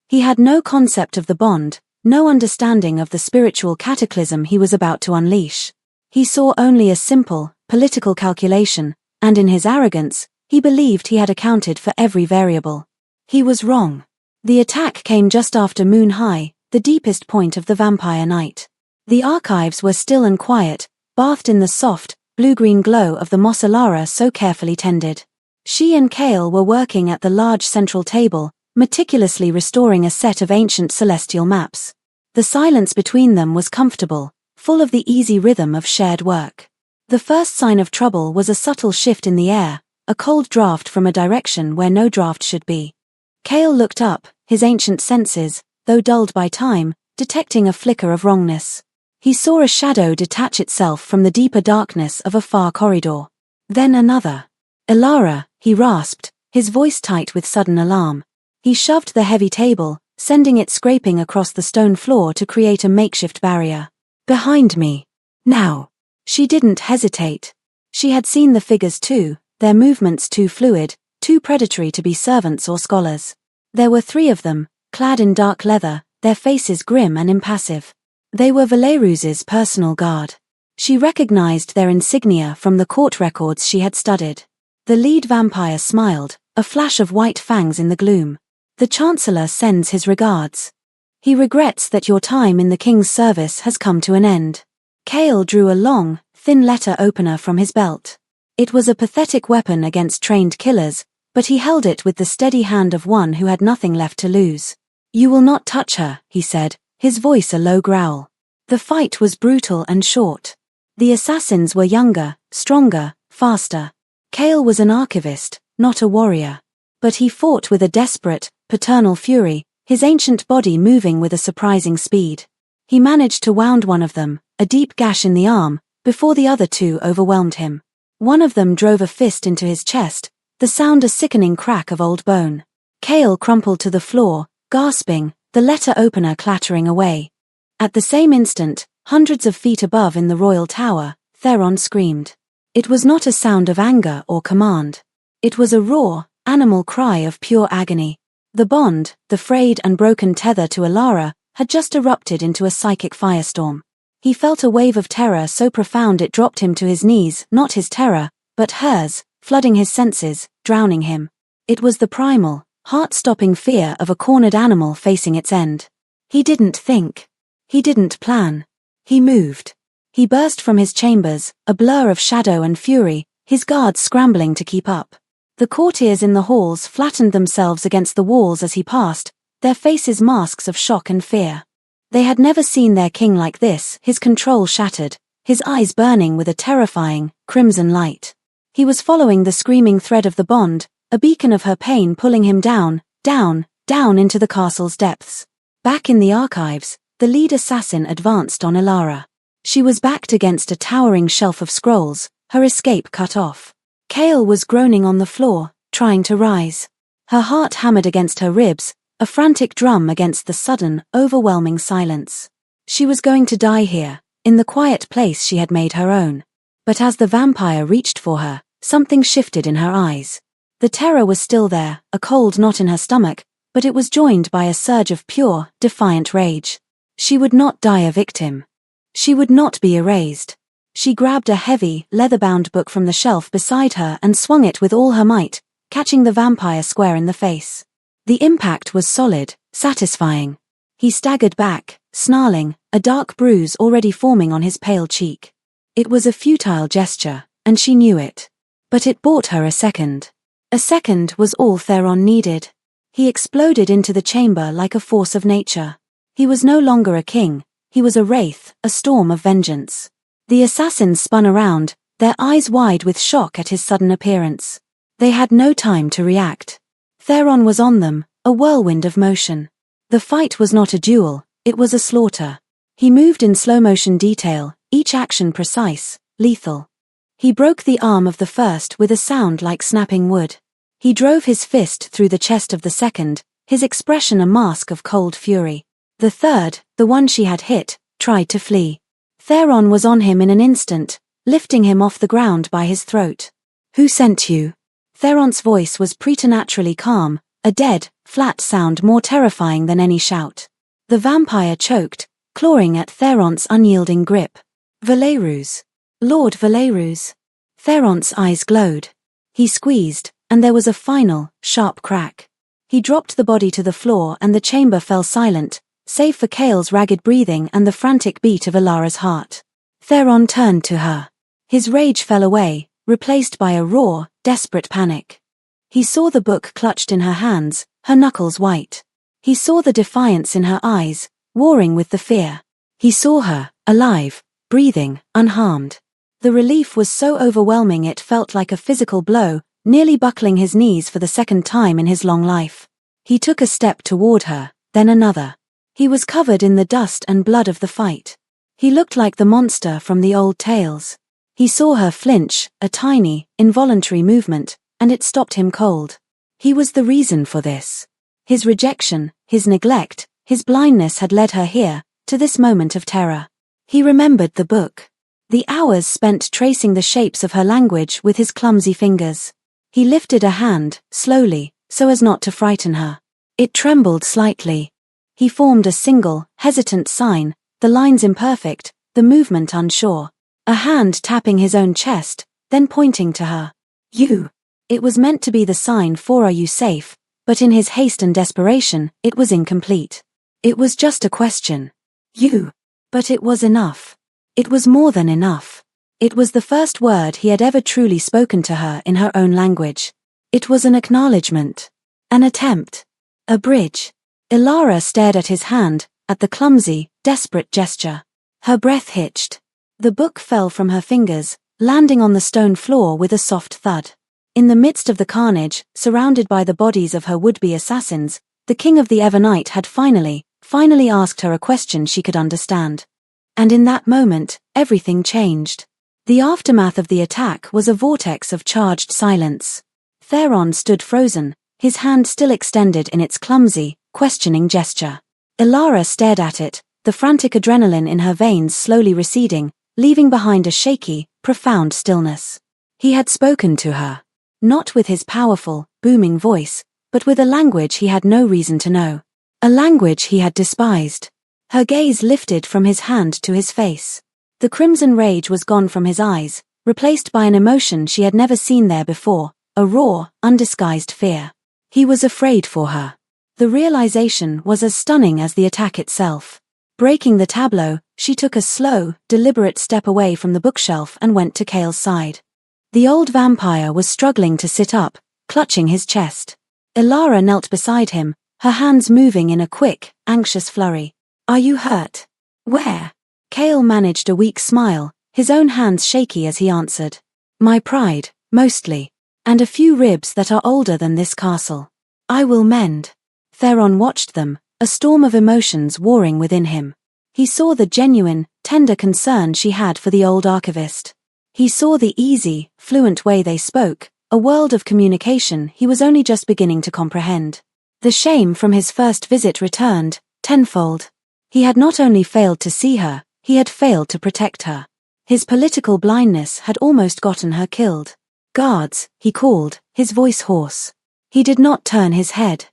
He had no concept of the bond, no understanding of the spiritual cataclysm he was about to unleash. He saw only a simple, political calculation, and in his arrogance, he believed he had accounted for every variable. He was wrong. The attack came just after moon high, the deepest point of the vampire night. The archives were still and quiet, bathed in the soft, blue-green glow of the moss Alara so carefully tended. She and Kale were working at the large central table, meticulously restoring a set of ancient celestial maps. The silence between them was comfortable, full of the easy rhythm of shared work. The first sign of trouble was a subtle shift in the air, a cold draft from a direction where no draft should be. Kale looked up, his ancient senses, though dulled by time, detecting a flicker of wrongness. He saw a shadow detach itself from the deeper darkness of a far corridor. Then another. Alara, he rasped, his voice tight with sudden alarm. He shoved the heavy table, sending it scraping across the stone floor to create a makeshift barrier. Behind me. Now. She didn't hesitate. She had seen the figures too, their movements too fluid, too predatory to be servants or scholars. There were 3 of them, clad in dark leather, their faces grim and impassive. They were Valerus's personal guard. She recognized their insignia from the court records she had studied. The lead vampire smiled, a flash of white fangs in the gloom. The Chancellor sends his regards. He regrets that your time in the king's service has come to an end. Kale drew a long, thin letter opener from his belt. It was a pathetic weapon against trained killers, but he held it with the steady hand of one who had nothing left to lose. You will not touch her, he said, his voice a low growl. The fight was brutal and short. The assassins were younger, stronger, faster. Kale was an archivist, not a warrior. But he fought with a desperate, paternal fury, his ancient body moving with a surprising speed. He managed to wound one of them, a deep gash in the arm, before the other two overwhelmed him. One of them drove a fist into his chest, the sound a sickening crack of old bone. Cale crumpled to the floor, gasping, the letter opener clattering away. At the same instant, hundreds of feet above in the royal tower, Theron screamed. It was not a sound of anger or command. It was a raw, animal cry of pure agony. The bond, the frayed and broken tether to Alara, had just erupted into a psychic firestorm. He felt a wave of terror so profound it dropped him to his knees, not his terror, but hers, flooding his senses, drowning him. It was the primal, heart-stopping fear of a cornered animal facing its end. He didn't think. He didn't plan. He moved. He burst from his chambers, a blur of shadow and fury, his guards scrambling to keep up. The courtiers in the halls flattened themselves against the walls as he passed, their faces masks of shock and fear. They had never seen their king like this, his control shattered, his eyes burning with a terrifying, crimson light. He was following the screaming thread of the bond, a beacon of her pain pulling him down, down, down into the castle's depths. Back in the archives, the lead assassin advanced on Alara. She was backed against a towering shelf of scrolls, her escape cut off. Cale was groaning on the floor, trying to rise. Her heart hammered against her ribs, a frantic drum against the sudden, overwhelming silence. She was going to die here, in the quiet place she had made her own. But as the vampire reached for her, something shifted in her eyes. The terror was still there, a cold knot in her stomach, but it was joined by a surge of pure, defiant rage. She would not die a victim. She would not be erased. She grabbed a heavy, leather-bound book from the shelf beside her and swung it with all her might, catching the vampire square in the face. The impact was solid, satisfying. He staggered back, snarling, a dark bruise already forming on his pale cheek. It was a futile gesture, and she knew it. But it bought her a second. A second was all Theron needed. He exploded into the chamber like a force of nature. He was no longer a king, he was a wraith, a storm of vengeance. The assassins spun around, their eyes wide with shock at his sudden appearance. They had no time to react. Theron was on them, a whirlwind of motion. The fight was not a duel, it was a slaughter. He moved in slow-motion detail, each action precise, lethal. He broke the arm of the first with a sound like snapping wood. He drove his fist through the chest of the second, his expression a mask of cold fury. The third, the one she had hit, tried to flee. Theron was on him in an instant, lifting him off the ground by his throat. "Who sent you?" Theron's voice was preternaturally calm, a dead, flat sound more terrifying than any shout. The vampire choked, clawing at Theron's unyielding grip. "Valerus. Lord Valerus." Theron's eyes glowed. He squeezed, and there was a final, sharp crack. He dropped the body to the floor and the chamber fell silent, save for Cale's ragged breathing and the frantic beat of Alara's heart. Theron turned to her. His rage fell away, replaced by a raw, desperate panic. He saw the book clutched in her hands, her knuckles white. He saw the defiance in her eyes, warring with the fear. He saw her, alive, breathing, unharmed. The relief was so overwhelming it felt like a physical blow, nearly buckling his knees for the second time in his long life. He took a step toward her, then another. He was covered in the dust and blood of the fight. He looked like the monster from the old tales. He saw her flinch, a tiny, involuntary movement, and it stopped him cold. He was the reason for this. His rejection, his neglect, his blindness had led her here, to this moment of terror. He remembered the book. The hours spent tracing the shapes of her language with his clumsy fingers. He lifted a hand, slowly, so as not to frighten her. It trembled slightly. He formed a single, hesitant sign, the lines imperfect, the movement unsure. A hand tapping his own chest, then pointing to her. "You." It was meant to be the sign for "Are you safe?" but in his haste and desperation, it was incomplete. It was just a question. "You." But it was enough. It was more than enough. It was the first word he had ever truly spoken to her in her own language. It was an acknowledgement. An attempt. A bridge. Alara stared at his hand, at the clumsy, desperate gesture. Her breath hitched. The book fell from her fingers, landing on the stone floor with a soft thud. In the midst of the carnage, surrounded by the bodies of her would-be assassins, the king of the Evernight had finally finally asked her a question she could understand. And in that moment, everything changed. The aftermath of the attack was a vortex of charged silence. Theron stood frozen, his hand still extended in its clumsy, questioning gesture. Ilara stared at it, the frantic adrenaline in her veins slowly receding, leaving behind a shaky, profound stillness. He had spoken to her. Not with his powerful, booming voice, but with a language he had no reason to know. A language he had despised. Her gaze lifted from his hand to his face. The crimson rage was gone from his eyes, replaced by an emotion she had never seen there before, a raw, undisguised fear. He was afraid for her. The realization was as stunning as the attack itself. Breaking the tableau, she took a slow, deliberate step away from the bookshelf and went to Cale's side. The old vampire was struggling to sit up, clutching his chest. Ilara knelt beside him, her hands moving in a quick, anxious flurry. "Are you hurt?" "Where?" Cale managed a weak smile, his own hands shaky as he answered. "My pride, mostly. And a few ribs that are older than this castle. I will mend." Theron watched them, a storm of emotions warring within him. He saw the genuine, tender concern she had for the old archivist. He saw the easy, fluent way they spoke, a world of communication he was only just beginning to comprehend. The shame from his first visit returned, tenfold. He had not only failed to see her, he had failed to protect her. His political blindness had almost gotten her killed. "Guards," he called, his voice hoarse. He did not turn his head.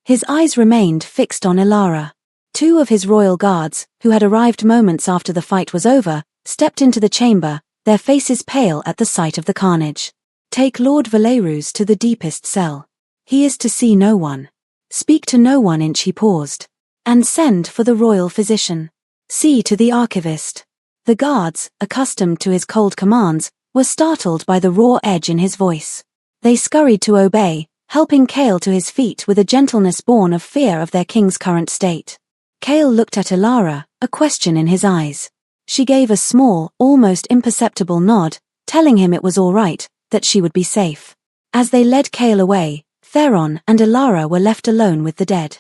His eyes remained fixed on Ilara. Two of his royal guards, who had arrived moments after the fight was over, stepped into the chamber, their faces pale at the sight of the carnage. "Take Lord Valerus to the deepest cell. He is to see no one. Speak to no one." He paused. "And send for the royal physician. See to the archivist." The guards, accustomed to his cold commands, were startled by the raw edge in his voice. They scurried to obey, helping Cale to his feet with a gentleness born of fear of their king's current state. Cale looked at Ilara, a question in his eyes. She gave a small, almost imperceptible nod, telling him it was all right, that she would be safe. As they led Cale away, Theron and Ilara were left alone with the dead.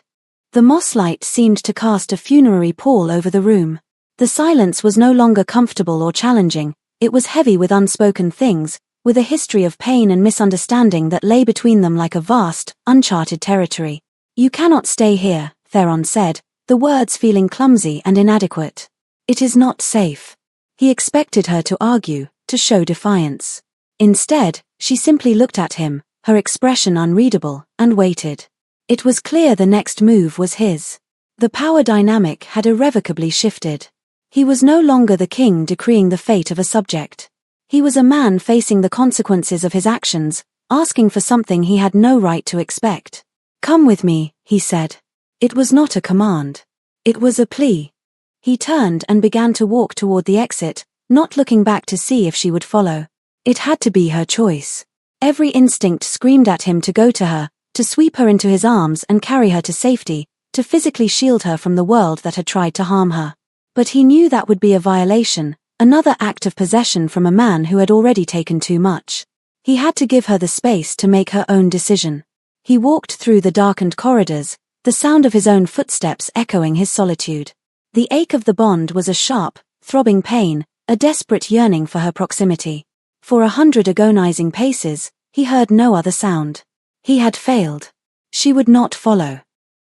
The moss light seemed to cast a funerary pall over the room. The silence was no longer comfortable or challenging, it was heavy with unspoken things, with a history of pain and misunderstanding that lay between them like a vast, uncharted territory. "You cannot stay here," Theron said, the words feeling clumsy and inadequate. "It is not safe." He expected her to argue, to show defiance. Instead, she simply looked at him, her expression unreadable, and waited. It was clear the next move was his. The power dynamic had irrevocably shifted. He was no longer the king decreeing the fate of a subject. He was a man facing the consequences of his actions, asking for something he had no right to expect. "Come with me," he said. It was not a command. It was a plea. He turned and began to walk toward the exit, not looking back to see if she would follow. It had to be her choice. Every instinct screamed at him to go to her, to sweep her into his arms and carry her to safety, to physically shield her from the world that had tried to harm her. But he knew that would be a violation, another act of possession from a man who had already taken too much. He had to give her the space to make her own decision. He walked through the darkened corridors, the sound of his own footsteps echoing his solitude. The ache of the bond was a sharp, throbbing pain, a desperate yearning for her proximity. For 100 agonizing paces, he heard no other sound. He had failed. She would not follow.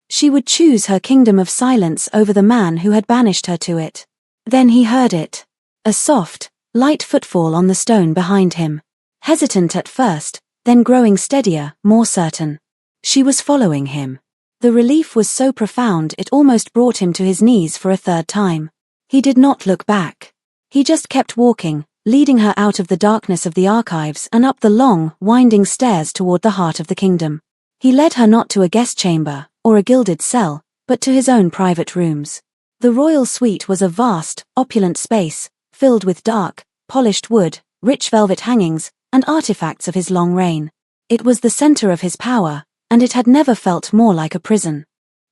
She would choose her kingdom of silence over the man who had banished her to it. Then he heard it. A soft, light footfall on the stone behind him. Hesitant at first, then growing steadier, more certain. She was following him. The relief was so profound it almost brought him to his knees for a third time. He did not look back. He just kept walking, leading her out of the darkness of the archives and up the long, winding stairs toward the heart of the kingdom. He led her not to a guest chamber, or a gilded cell, but to his own private rooms. The royal suite was a vast, opulent space, filled with dark, polished wood, rich velvet hangings, and artifacts of his long reign. It was the center of his power, and it had never felt more like a prison.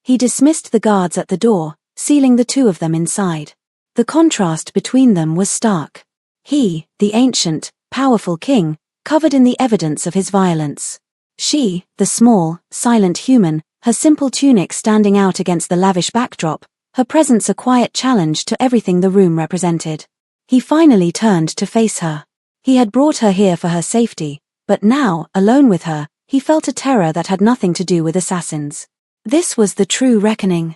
He dismissed the guards at the door, sealing the two of them inside. The contrast between them was stark. He, the ancient, powerful king, covered in the evidence of his violence. She, the small, silent human, her simple tunic standing out against the lavish backdrop, her presence a quiet challenge to everything the room represented. He finally turned to face her. He had brought her here for her safety, but now, alone with her, he felt a terror that had nothing to do with assassins. This was the true reckoning.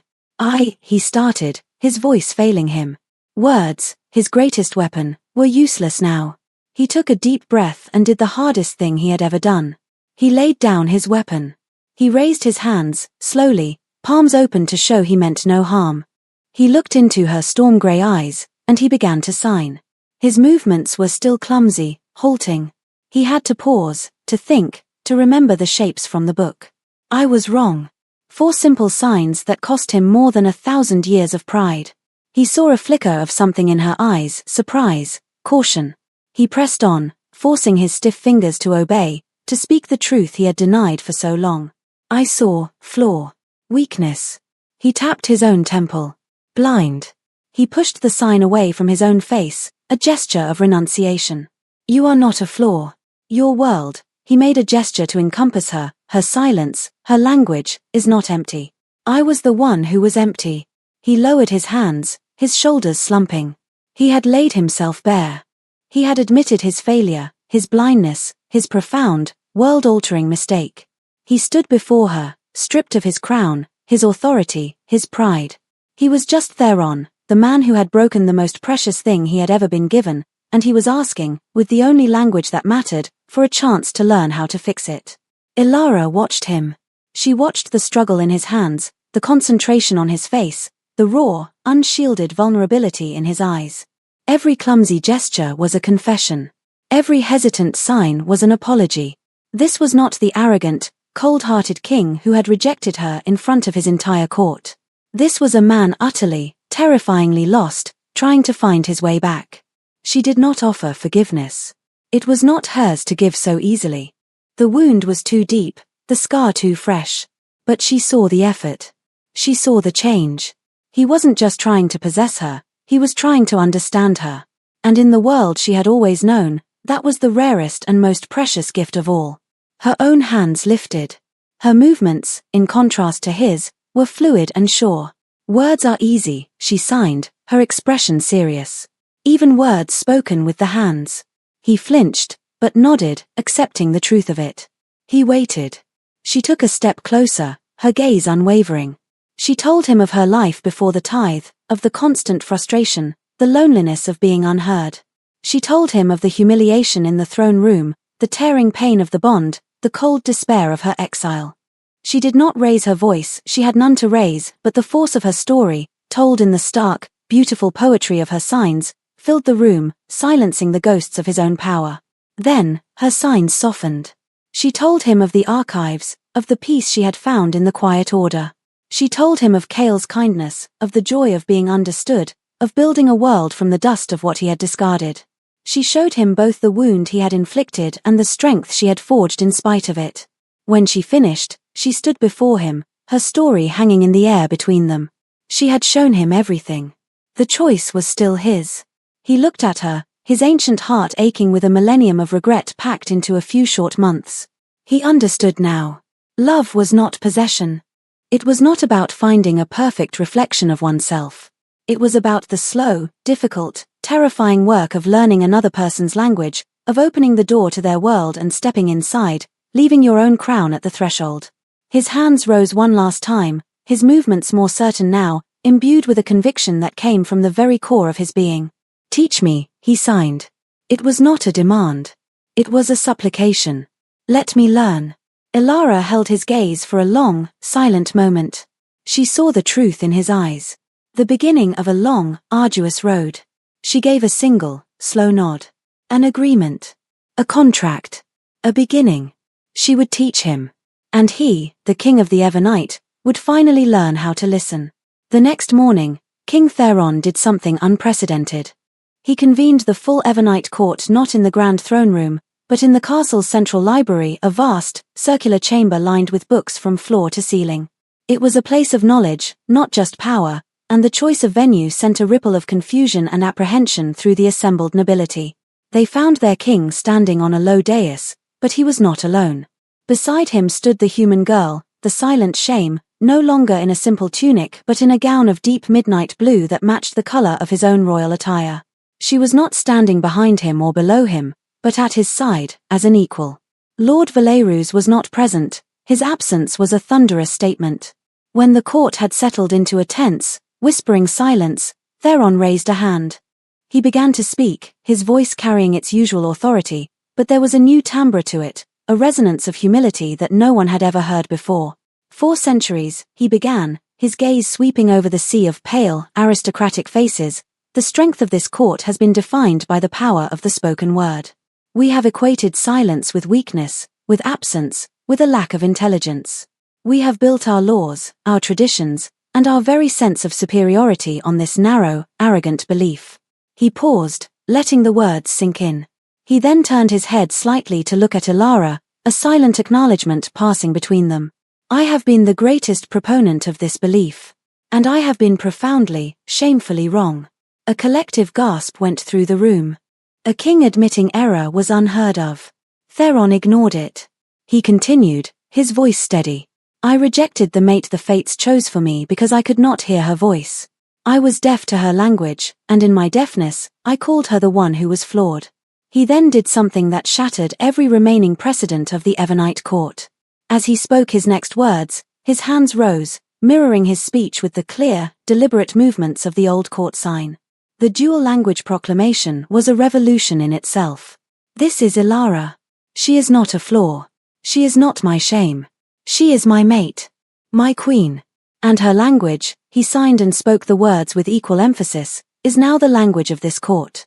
He started, his voice failing him. Words, his greatest weapon, were useless now. He took a deep breath and did the hardest thing he had ever done. He laid down his weapon. He raised his hands, slowly, palms open to show he meant no harm. He looked into her storm-grey eyes, and he began to sign. His movements were still clumsy, halting. He had to pause, to think, to remember the shapes from the book. I was wrong. 4 simple signs that cost him more than 1,000 years of pride. He saw a flicker of something in her eyes, surprise, caution. He pressed on, forcing his stiff fingers to obey, to speak the truth he had denied for so long. I saw flaw, weakness. He tapped his own temple. Blind. He pushed the sign away from his own face, a gesture of renunciation. You are not a flaw. Your world, he made a gesture to encompass her, her silence, her language, is not empty. I was the one who was empty. He lowered his hands, his shoulders slumping. He had laid himself bare. He had admitted his failure, his blindness, his profound, world-altering mistake. He stood before her, stripped of his crown, his authority, his pride. He was just Theron, the man who had broken the most precious thing he had ever been given, and he was asking, with the only language that mattered, for a chance to learn how to fix it. Ilara watched him. She watched the struggle in his hands, the concentration on his face, the raw, unshielded vulnerability in his eyes. Every clumsy gesture was a confession. Every hesitant sign was an apology. This was not the arrogant, cold-hearted king who had rejected her in front of his entire court. This was a man utterly, terrifyingly lost, trying to find his way back. She did not offer forgiveness. It was not hers to give so easily. The wound was too deep, the scar too fresh. But she saw the effort. She saw the change. He wasn't just trying to possess her, he was trying to understand her. And in the world she had always known, that was the rarest and most precious gift of all. Her own hands lifted. Her movements, in contrast to his, were fluid and sure. Words are easy, she signed, her expression serious. Even words spoken with the hands. He flinched, but nodded, accepting the truth of it. He waited. She took a step closer, her gaze unwavering. She told him of her life before the tithe, of the constant frustration, the loneliness of being unheard. She told him of the humiliation in the throne room, the tearing pain of the bond, the cold despair of her exile. She did not raise her voice, she had none to raise, but the force of her story, told in the stark, beautiful poetry of her signs, filled the room, silencing the ghosts of his own power. Then, her signs softened. She told him of the archives, of the peace she had found in the quiet order. She told him of Kale's kindness, of the joy of being understood, of building a world from the dust of what he had discarded. She showed him both the wound he had inflicted and the strength she had forged in spite of it. When she finished, she stood before him, her story hanging in the air between them. She had shown him everything. The choice was still his. He looked at her, his ancient heart aching with a millennium of regret packed into a few short months. He understood now. Love was not possession. It was not about finding a perfect reflection of oneself. It was about the slow, difficult, terrifying work of learning another person's language, of opening the door to their world and stepping inside, leaving your own crown at the threshold. His hands rose one last time, his movements more certain now, imbued with a conviction that came from the very core of his being. Teach me, he signed. It was not a demand. It was a supplication. Let me learn. Ilara held his gaze for a long, silent moment. She saw the truth in his eyes. The beginning of a long, arduous road. She gave a single, slow nod. An agreement. A contract. A beginning. She would teach him. And he, the king of the Evernight, would finally learn how to listen. The next morning, King Theron did something unprecedented. He convened the full Evernight court not in the grand throne room, but in the castle's central library, a vast, circular chamber lined with books from floor to ceiling. It was a place of knowledge, not just power, and the choice of venue sent a ripple of confusion and apprehension through the assembled nobility. They found their king standing on a low dais, but he was not alone. Beside him stood the human girl, the silent shame, no longer in a simple tunic but in a gown of deep midnight blue that matched the color of his own royal attire. She was not standing behind him or below him, but at his side, as an equal. Lord Valerus was not present. His absence was a thunderous statement. When the court had settled into a tense, whispering silence, Theron raised a hand. He began to speak, his voice carrying its usual authority, but there was a new timbre to it, a resonance of humility that no one had ever heard before. 4 centuries, he began, his gaze sweeping over the sea of pale, aristocratic faces. The strength of this court has been defined by the power of the spoken word. We have equated silence with weakness, with absence, with a lack of intelligence. We have built our laws, our traditions, and our very sense of superiority on this narrow, arrogant belief. He paused, letting the words sink in. He then turned his head slightly to look at Elara, a silent acknowledgement passing between them. I have been the greatest proponent of this belief. And I have been profoundly, shamefully wrong. A collective gasp went through the room. A king admitting error was unheard of. Theron ignored it. He continued, his voice steady. I rejected the mate the fates chose for me because I could not hear her voice. I was deaf to her language, and in my deafness, I called her the one who was flawed. He then did something that shattered every remaining precedent of the Evernite court. As he spoke his next words, his hands rose, mirroring his speech with the clear, deliberate movements of the old court sign. The dual language proclamation was a revolution in itself. This is Elara. She is not a flaw. She is not my shame. She is my mate. My queen. And her language, he signed and spoke the words with equal emphasis, is now the language of this court.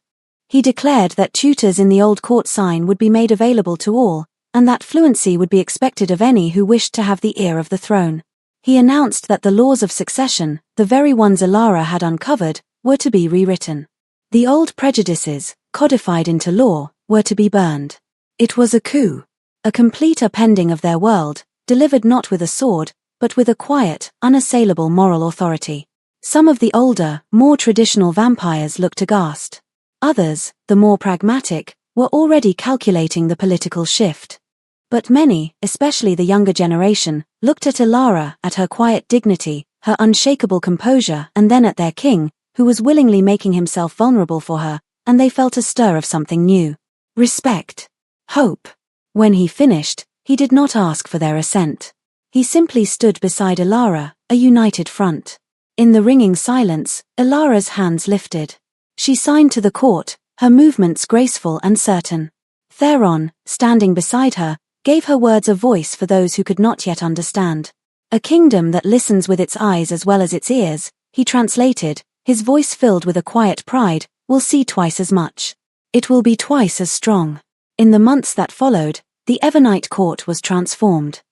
He declared that tutors in the old court sign would be made available to all, and that fluency would be expected of any who wished to have the ear of the throne. He announced that the laws of succession, the very ones Elara had uncovered, were to be rewritten. The old prejudices, codified into law, were to be burned. It was a coup. A complete upending of their world, delivered not with a sword, but with a quiet, unassailable moral authority. Some of the older, more traditional vampires looked aghast. Others, the more pragmatic, were already calculating the political shift. But many, especially the younger generation, looked at Elara, at her quiet dignity, her unshakable composure, and then at their king, who was willingly making himself vulnerable for her, and they felt a stir of something new. Respect. Hope. When he finished, he did not ask for their assent. He simply stood beside Elara, a united front. In the ringing silence, Elara's hands lifted. She signed to the court, her movements graceful and certain. Theron, standing beside her, gave her words a voice for those who could not yet understand. A kingdom that listens with its eyes as well as its ears, he translated, his voice filled with a quiet pride, will see twice as much. It will be twice as strong. In the months that followed, the Evernite court was transformed.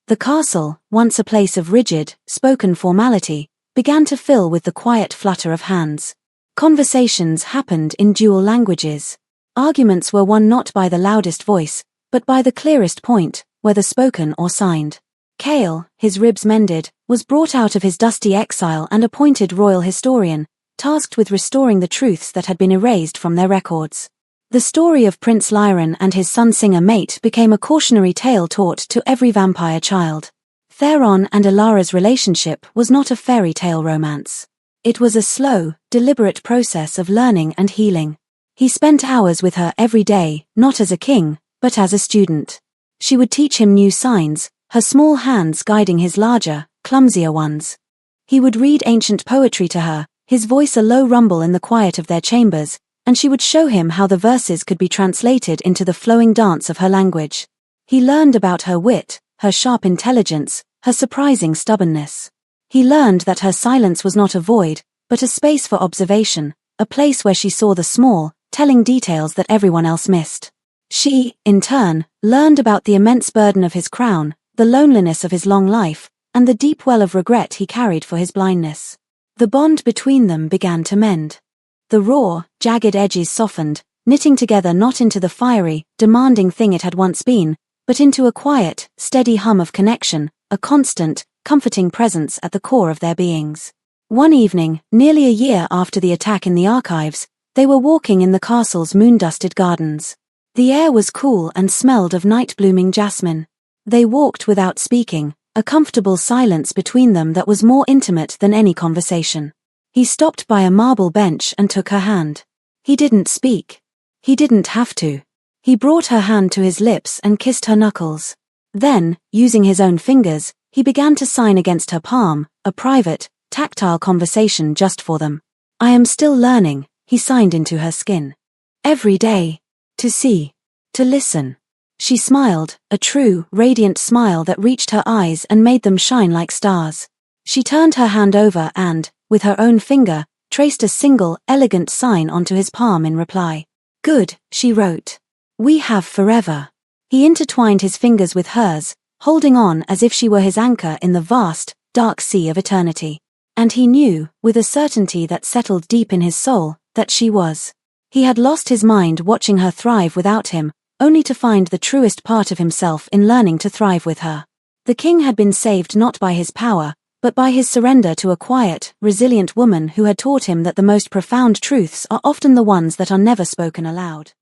The castle, once a place of rigid, spoken formality, began to fill with the quiet flutter of hands. Conversations happened in dual languages. Arguments were won not by the loudest voice, but by the clearest point, whether spoken or signed. Cale, his ribs mended, was brought out of his dusty exile and appointed royal historian, tasked with restoring the truths that had been erased from their records. The story of Prince Lyran and his sun-singer mate became a cautionary tale taught to every vampire child. Theron and Elara's relationship was not a fairy tale romance. It was a slow, deliberate process of learning and healing. He spent hours with her every day, not as a king, but as a student. She would teach him new signs, her small hands guiding his larger, clumsier ones. He would read ancient poetry to her, his voice a low rumble in the quiet of their chambers, and she would show him how the verses could be translated into the flowing dance of her language. He learned about her wit, her sharp intelligence, her surprising stubbornness. He learned that her silence was not a void, but a space for observation, a place where she saw the small, telling details that everyone else missed. She, in turn, learned about the immense burden of his crown, the loneliness of his long life, and the deep well of regret he carried for his blindness. The bond between them began to mend. The raw, jagged edges softened, knitting together not into the fiery, demanding thing it had once been, but into a quiet, steady hum of connection, a constant, comforting presence at the core of their beings. One evening, nearly a year after the attack in the archives, they were walking in the castle's moon-dusted gardens. The air was cool and smelled of night-blooming jasmine. They walked without speaking, a comfortable silence between them that was more intimate than any conversation. He stopped by a marble bench and took her hand. He didn't speak. He didn't have to. He brought her hand to his lips and kissed her knuckles. Then, using his own fingers, he began to sign against her palm, a private, tactile conversation just for them. I am still learning, he signed into her skin. Every day. To see. To listen. She smiled, a true, radiant smile that reached her eyes and made them shine like stars. She turned her hand over and, with her own finger, traced a single, elegant sign onto his palm in reply. Good, she wrote. We have forever. He intertwined his fingers with hers, holding on as if she were his anchor in the vast, dark sea of eternity. And he knew, with a certainty that settled deep in his soul, that she was. He had lost his mind watching her thrive without him, only to find the truest part of himself in learning to thrive with her. The king had been saved not by his power, but by his surrender to a quiet, resilient woman who had taught him that the most profound truths are often the ones that are never spoken aloud.